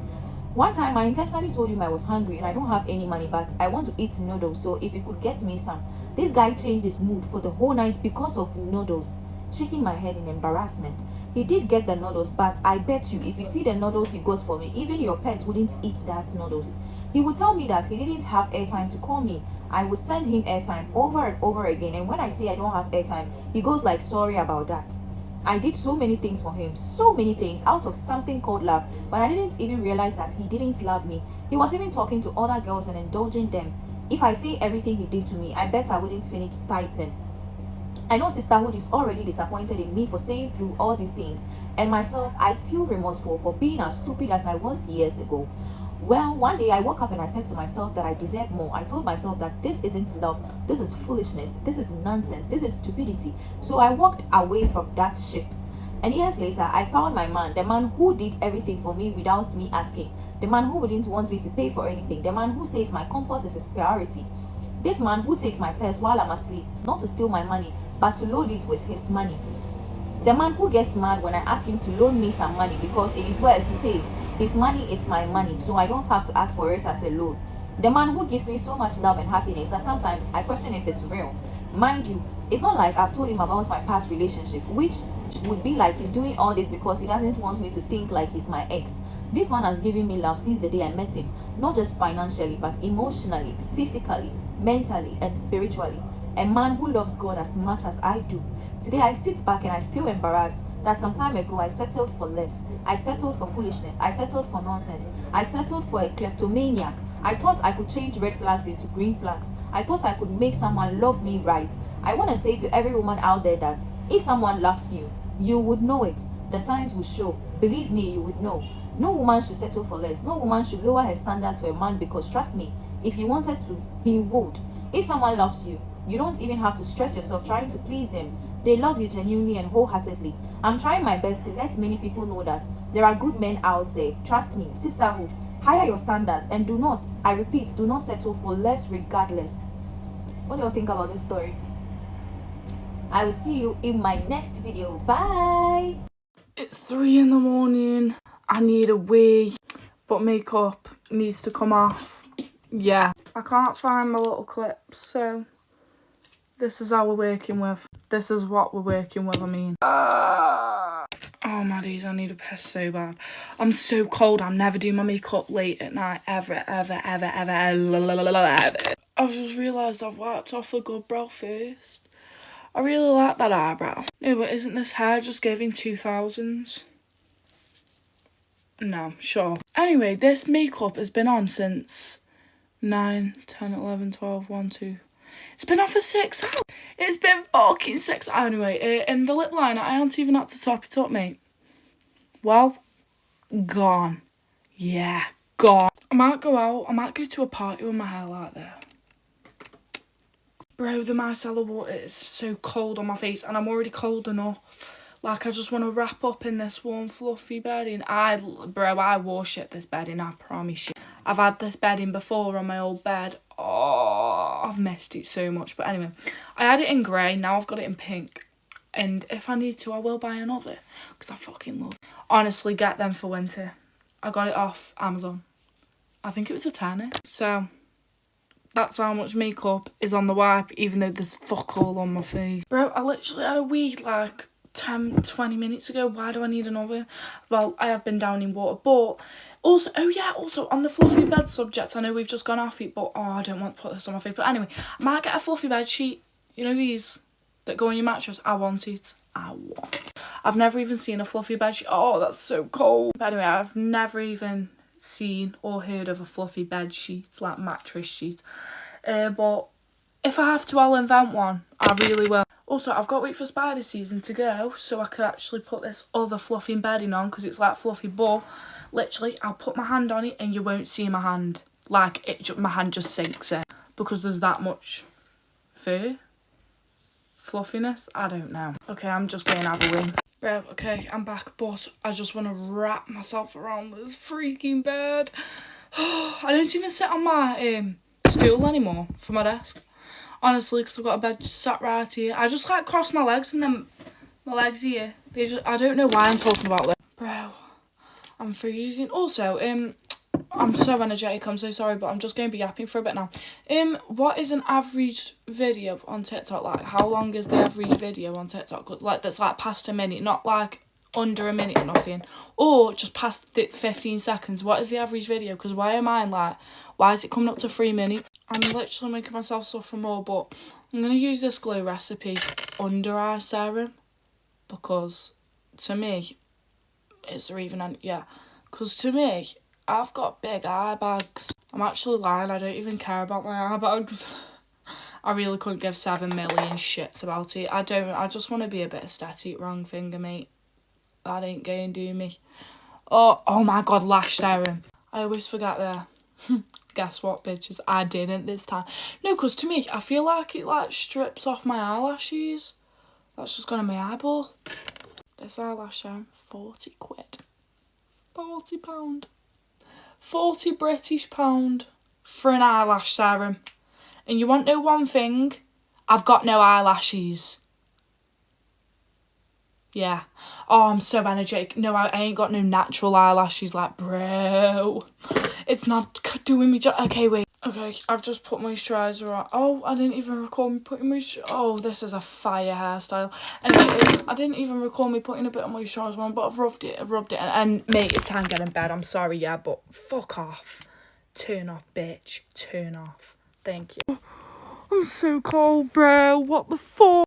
One time, I intentionally told him I was hungry and I don't have any money, but I want to eat noodles, so if you could get me some. This guy changed his mood for the whole night because of noodles. Shaking my head in embarrassment. He did get the noodles, but I bet you if you see the noodles he got for me, even your pet wouldn't eat that noodles. He would tell me that he didn't have airtime to call me. I would send him airtime over and over again, and when I say I don't have airtime, he goes like, sorry about that. I did so many things for him, so many things out of something called love, but I didn't even realize that he didn't love me. He was even talking to other girls and indulging them. If I say everything he did to me, I bet I wouldn't finish typing. I know sisterhood is already disappointed in me for staying through all these things, and myself, I feel remorseful for being as stupid as I was years ago. Well, one day I woke up and I said to myself that I deserve more. I told myself that this isn't love, this is foolishness, this is nonsense, this is stupidity. So I walked away from that ship. And years later, I found my man, the man who did everything for me without me asking, the man who wouldn't want me to pay for anything, the man who says my comfort is his priority. This man who takes my purse while I'm asleep, not to steal my money, but to load it with his money. The man who gets mad when I ask him to loan me some money because in his words he says, his money is my money, so I don't have to ask for it as a loan. The man who gives me so much love and happiness that sometimes I question if it's real. Mind you, it's not like I've told him about my past relationship, which would be like he's doing all this because he doesn't want me to think like he's my ex. This man has given me love since the day I met him, not just financially, but emotionally, physically, mentally, and spiritually. A man who loves God as much as I do. Today I sit back and I feel embarrassed that some time ago I settled for less. I settled for foolishness. I settled for nonsense. I settled for a kleptomaniac. I thought I could change red flags into green flags. I thought I could make someone love me right. I want to say to every woman out there that if someone loves you, you would know it. The signs will show. Believe me, you would know. No woman should settle for less. No woman should lower her standards for a man because trust me, if he wanted to, he would. If someone loves you, you don't even have to stress yourself trying to please them. They love you genuinely and wholeheartedly. I'm trying my best to let many people know that there are good men out there. Trust me, sisterhood, higher your standards and do not, I repeat, do not settle for less regardless. What do you think about this story? I will see you in my next video. Bye! It's 3 in the morning. I need a wee, but makeup needs to come off. Yeah, I can't find my little clips, so this is how we're working with. This is what we're working with, I mean. Oh my days, I need a piss so bad. I'm so cold, I'm never doing my makeup late at night, ever. I've just realised I've wiped off a good brow first. I really like that eyebrow. No, but isn't this hair just giving 2000s? No, sure. Anyway, this makeup has been on since 9, 10, 11, 12, 1, 2... It's been on for 6 hours. It's been fucking 6 hours. Anyway, and the lip liner, I haven't even had to top it up, mate. Well, gone. Yeah, gone. I might go out. I might go to a party with my hair like that. Bro, the micellar water is so cold on my face and I'm already cold enough. Like, I just want to wrap up in this warm, fluffy bedding. I worship this bedding, I promise you. I've had this bedding before on my old bed. Oh, I've missed it so much. But anyway, I had it in grey, now I've got it in pink. And if I need to, I will buy another. Because I fucking love it. Honestly, get them for winter. I got it off Amazon. I think it was a tenner. So, that's how much makeup is on the wipe, even though there's fuck all on my face. Bro, I literally had a wee, like, 10, 20 minutes ago. Why do I need another? Well, I have been down in water, but also, oh yeah, also on the fluffy bed subject, I know we've just gone off it, but oh, I don't want to put this on my face. But anyway, I might get a fluffy bed sheet. You know these that go on your mattress? I want it. I want it. I've never even seen a fluffy bed sheet. Oh, that's so cold. But anyway, I've never even seen or heard of a fluffy bed sheet, like mattress sheet. But if I have to, I'll invent one. I really will. Also, I've got to wait for spider season to go so I could actually put this other fluffy bedding on because it's like fluffy, but literally I'll put my hand on it and you won't see my hand. Like, my hand just sinks in because there's that much fur, fluffiness. I don't know. Okay, I'm just going to have a win. Right, okay, I'm back, but I just want to wrap myself around this freaking bed. I don't even sit on my stool anymore for my desk. Honestly, because I've got a bed just sat right here. I just like cross my legs and then my legs here. I don't know why I'm talking about this. Bro, I'm freezing. Also, I'm so energetic, I'm so sorry, but I'm just going to be yapping for a bit now. What is an average video on TikTok like? How long is the average video on TikTok? Like, that's like past a minute, not like under a minute or nothing. Or just past 15 seconds. What is the average video? Because why am I like, why is it coming up to 3 minutes? I'm literally making myself suffer more, but I'm going to use this glue recipe under eye serum. Because to me, is there even yeah. Because to me, I've got big eye bags. I'm actually lying, I don't even care about my eye bags. I really couldn't give 7 million shits about it. I just want to be a bit aesthetic. Wrong finger, mate. That ain't going to do me. Oh my god, lash serum. I always forget there. Guess what, bitches? I didn't this time. No, because to me, I feel like it like strips off my eyelashes. That's just gone on my eyeball. This eyelash serum, 40 quid. £40. 40 British pound for an eyelash serum. And you want to know one thing? I've got no eyelashes. Yeah. Oh, I'm so energetic. No, I ain't got no natural eyelashes. Like, bro. It's not doing me okay, wait. Okay, I've just put moisturiser on. Oh, I didn't even record me putting moisturiser. Oh, this is a fire hairstyle. Anyway, I didn't even record me putting a bit of moisturiser on, but I've rubbed it, and mate, it's time to get in bed. I'm sorry, yeah, but fuck off. Turn off, bitch. Turn off. Thank you. I'm so cold, bro. What the fuck?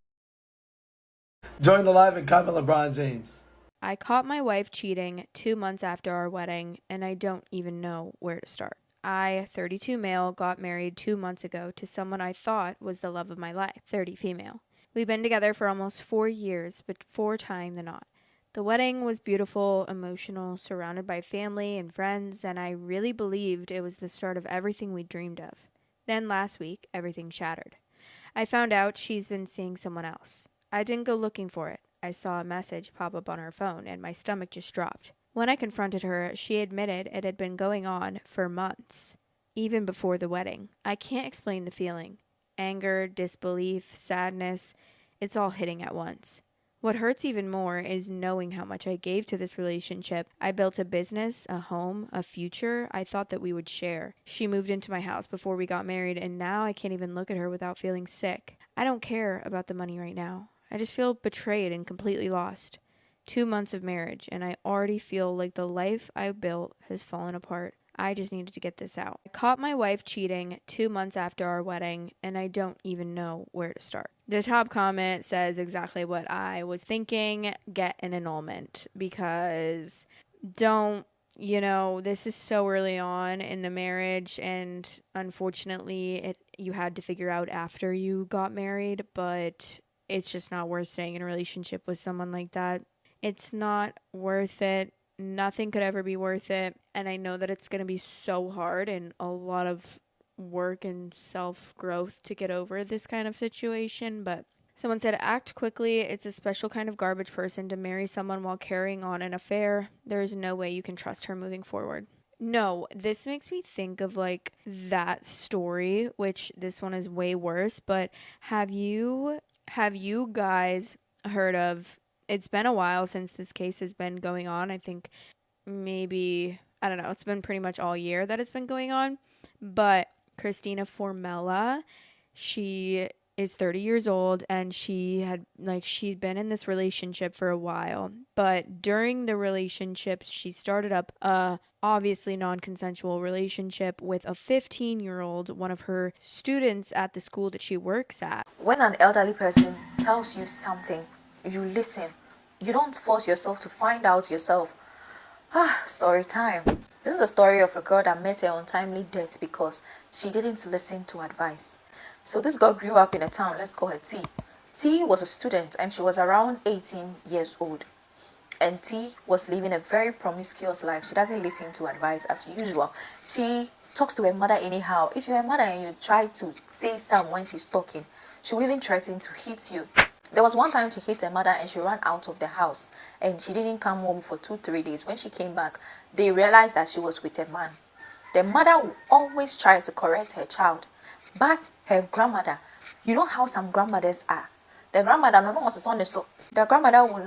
Join the live and comment LeBron James. I caught my wife cheating 2 months after our wedding, and I don't even know where to start. I, 32 male, got married 2 months ago to someone I thought was the love of my life, 30 female. We've been together for almost 4 years, before tying the knot. The wedding was beautiful, emotional, surrounded by family and friends, and I really believed it was the start of everything we dreamed of. Then last week, everything shattered. I found out she's been seeing someone else. I didn't go looking for it. I saw a message pop up on her phone, and my stomach just dropped. When I confronted her, she admitted it had been going on for months, even before the wedding. I can't explain the feeling. Anger, disbelief, sadness, it's all hitting at once. What hurts even more is knowing how much I gave to this relationship. I built a business, a home, a future I thought that we would share. She moved into my house before we got married, and now I can't even look at her without feeling sick. I don't care about the money right now. I just feel betrayed and completely lost. 2 months of marriage, and I already feel like the life I built has fallen apart. I just needed to get this out. I caught my wife cheating 2 months after our wedding, and I don't even know where to start. The top comment says exactly what I was thinking. Get an annulment, because this is so early on in the marriage, and unfortunately you had to figure out after you got married, but it's just not worth staying in a relationship with someone like that. It's not worth it. Nothing could ever be worth it. And I know that it's going to be so hard and a lot of work and self-growth to get over this kind of situation. But someone said, act quickly. It's a special kind of garbage person to marry someone while carrying on an affair. There is no way you can trust her moving forward. No, this makes me think of like that story, which this one is way worse. But have you guys heard of, it's been a while since this case has been going on. I think maybe, I don't know, it's been pretty much all year that it's been going on. But Christina Formella, she is 30 years old, and she'd been in this relationship for a while. But during the relationship, she started up a obviously non-consensual relationship with a 15-year-old, one of her students at the school that she works at. When an elderly person tells you something, you listen. You don't force yourself to find out yourself. Story time. This is a story of a girl that met her untimely death because she didn't listen to advice. So this girl grew up in a town, let's call her T. T was a student and she was around 18 years old. And T was living a very promiscuous life. She doesn't listen to advice as usual. She talks to her mother anyhow. If you're a mother and you try to say something when she's talking, she will even threaten to hit you. There was one time she hit her mother and she ran out of the house. And she didn't come home for 2-3 days. When she came back, they realized that she was with a man. The mother would always try to correct her child. But her grandmother, you know how some grandmothers are. The grandmother, no, no, so the grandmother will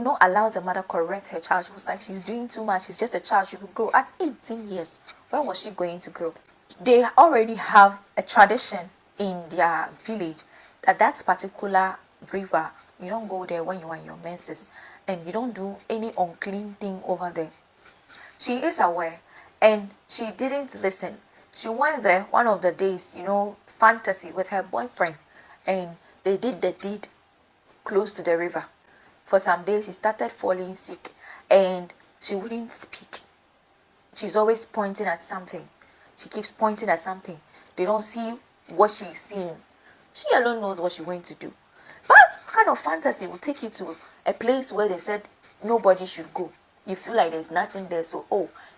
not allow the mother correct her child. She was like, she's doing too much. She's just a child. She will grow. At 18 years, where was she going to grow? They already have a tradition in their village that particular river, you don't go there when you are in your menses, and you don't do any unclean thing over there. She is aware, and she didn't listen. She went there one of the days, fantasy with her boyfriend, and they did the deed close to the river. For some days, she started falling sick, and she wouldn't speak. She's always pointing at something. She keeps pointing at something. They don't see what she's seeing. She alone knows what she's going to do. But what kind of fantasy will take you to a place where they said nobody should go? You feel like there's nothing there, so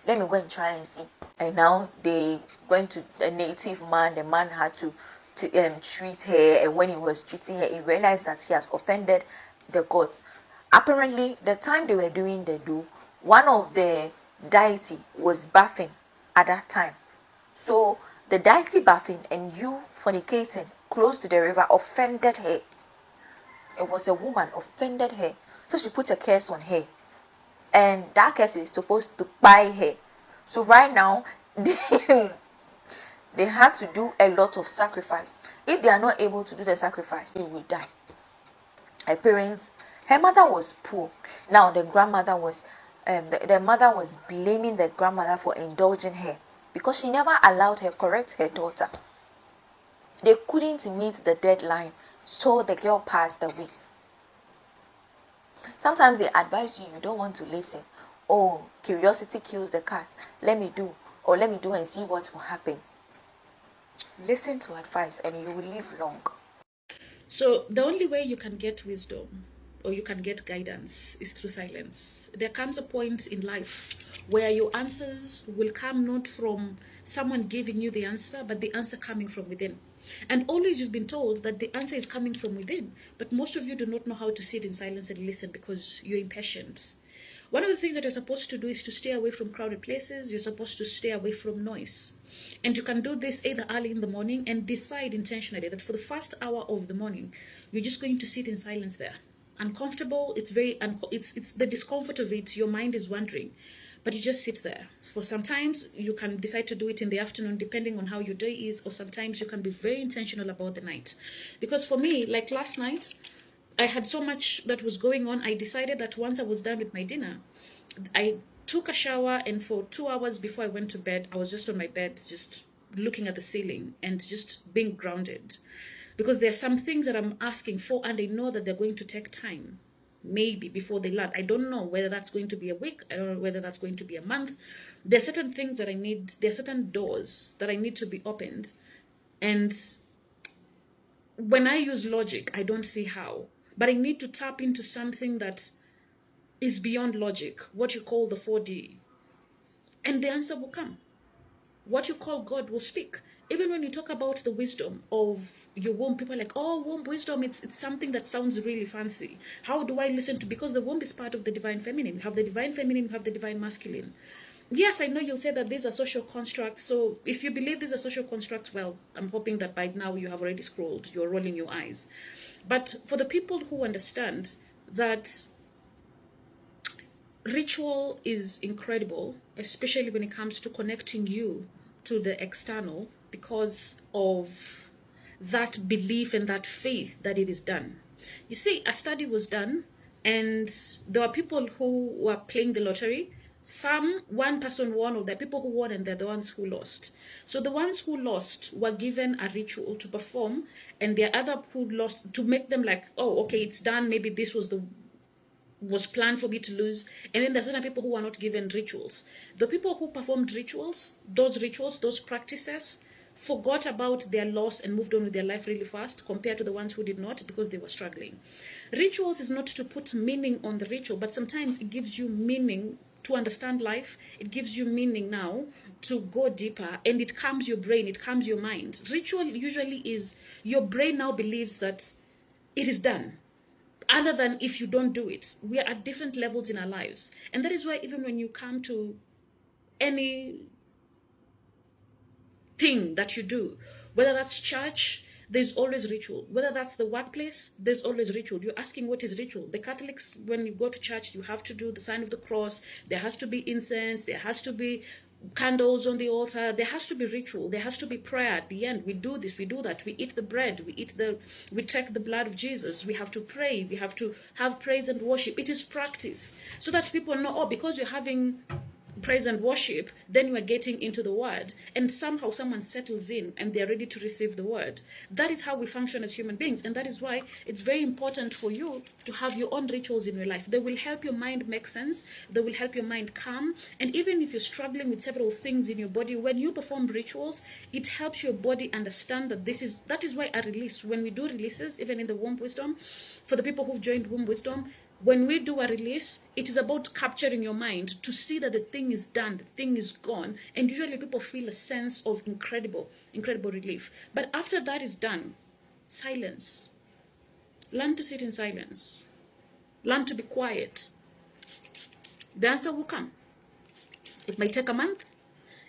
let me go and try and see. And now they went to a native man. The man had to treat her, and when he was treating her, he realized that he has offended the gods. Apparently, the time they were doing the do, one of the deity was bathing at that time. So the deity bathing and you fornicating close to the river offended her. It was a woman offended her, so she put a curse on her, and that curse is supposed to buy her. So right now they had to do a lot of sacrifice. If they are not able to do the sacrifice, they will die. Her parents, her mother was poor. Now the grandmother was the mother was blaming the grandmother for indulging her because she never allowed her correct her daughter. They couldn't meet the deadline, so the girl passed away. Sometimes they advise you, you don't want to listen. Oh, curiosity kills the cat. Let me do and see what will happen. Listen to advice and you will live long. So the only way you can get wisdom or you can get guidance is through silence. There comes a point in life where your answers will come not from someone giving you the answer, but the answer coming from within. And always you've been told that the answer is coming from within, but most of you do not know how to sit in silence and listen because you're impatient. One of the things that you're supposed to do is to stay away from crowded places. You're supposed to stay away from noise. And you can do this either early in the morning and decide intentionally that for the first hour of the morning, you're just going to sit in silence there. Uncomfortable, it's the discomfort of it, your mind is wandering, but you just sit there. For sometimes you can decide to do it in the afternoon depending on how your day is, or sometimes you can be very intentional about the night. Because for me, like last night, I had so much that was going on. I decided that once I was done with my dinner, I took a shower, and for 2 hours before I went to bed, I was just on my bed, just looking at the ceiling and just being grounded. Because there are some things that I'm asking for, and I know that they're going to take time, maybe before they land. I don't know whether that's going to be a week. I don't know whether that's going to be a month. There are certain things that I need. There are certain doors that I need to be opened. And when I use logic, I don't see how. But I need to tap into something that is beyond logic, what you call the 4D. And the answer will come. What you call God will speak. Even when you talk about the wisdom of your womb, people are like, oh, womb wisdom, it's something that sounds really fancy. How do I listen to? Because the womb is part of the divine feminine. You have the divine feminine, you have the divine masculine. Yes, I know you'll say that these are social constructs. So if you believe these are social constructs, well, I'm hoping that by now you have already scrolled. You're rolling your eyes. But for the people who understand that ritual is incredible, especially when it comes to connecting you to the external because of that belief and that faith that it is done. You see, a study was done, and there were people who were playing the lottery. One person won, or the people who won, and they're the ones who lost. So the ones who lost were given a ritual to perform, and the other who lost, to make them like, oh, okay, it's done. Maybe this was planned for me to lose. And then there's certain people who are not given rituals. The people who performed rituals, those practices, forgot about their loss and moved on with their life really fast compared to the ones who did not, because they were struggling. Rituals is not to put meaning on the ritual, but sometimes it gives you meaning to understand life. It gives you meaning now to go deeper, and it calms your brain, it calms your mind. Ritual usually is your brain now believes that it is done, other than if you don't do it. We are at different levels in our lives. And that is why even when you come to any thing that you do, Whether that's church, there's always ritual. Whether that's the workplace, there's always ritual. You're asking what is ritual. The Catholics, when you go to church, you have to do the sign of the cross. There has to be incense. There has to be candles on the altar. There has to be ritual. There has to be prayer at the end. We do this, we do that. We eat the bread. We take the blood of Jesus. We have to pray. We have to have praise and worship. It is practice so that people know, oh, because you're having praise and worship, then you are getting into the word, and somehow someone settles in and they're ready to receive the word. That is how we function as human beings, and that is why it's very important for you to have your own rituals in your life. They will help your mind make sense, they will help your mind calm, and even if you're struggling with several things in your body, when you perform rituals, it helps your body understand that that is why a release, when we do releases, even in the womb wisdom, for the people who've joined womb wisdom, when we do a release, it is about capturing your mind to see that the thing is done, the thing is gone. And usually people feel a sense of incredible relief. But after that is done, silence. Learn to sit in silence. Learn to be quiet. The answer will come. It may take a month.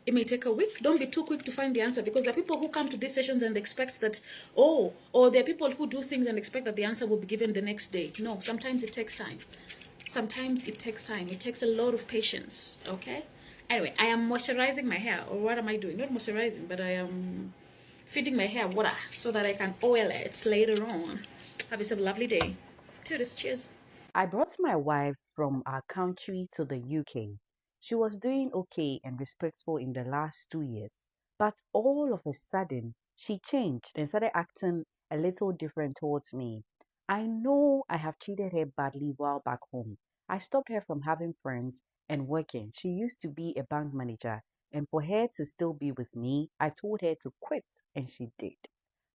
It may take a week. Don't be too quick to find the answer, because there are people who come to these sessions and expect that, or there are people who do things and expect that the answer will be given the next day. No, sometimes it takes time. Sometimes it takes time. It takes a lot of patience, okay? Anyway, I am moisturizing my hair, or what am I doing? Not moisturizing, but I am feeding my hair water so that I can oil it later on. Have yourself a lovely day. Cheers. I brought my wife from our country to the UK. She was doing okay and respectful in the last 2 years, but all of a sudden, she changed and started acting a little different towards me. I know I have treated her badly while back home. I stopped her from having friends and working. She used to be a bank manager, and for her to still be with me, I told her to quit, and she did.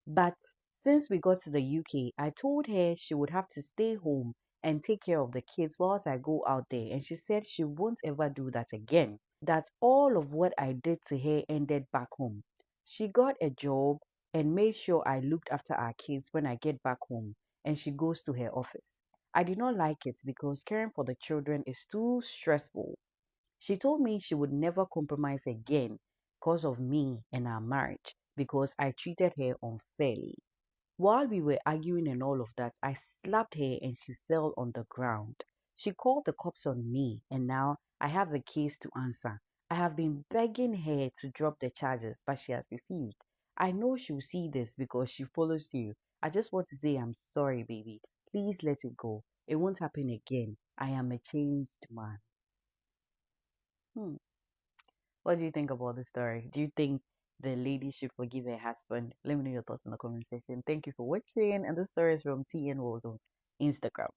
But since we got to the UK, I told her she would have to stay home and take care of the kids whilst I go out there. And she said she won't ever do that again. That all of what I did to her ended back home. She got a job and made sure I looked after our kids when I get back home, and she goes to her office. I did not like it because caring for the children is too stressful. She told me she would never compromise again because of me and our marriage, because I treated her unfairly. While we were arguing and all of that, I slapped her and she fell on the ground. She called the cops on me, and now I have a case to answer. I have been begging her to drop the charges, but she has refused. I know she'll see this because she follows you. I just want to say I'm sorry, baby. Please let it go. It won't happen again. I am a changed man. What do you think about the story? Do you think the lady should forgive her husband? Let me know your thoughts in the comment section. Thank you for watching. And the story is from TN Walls on Instagram.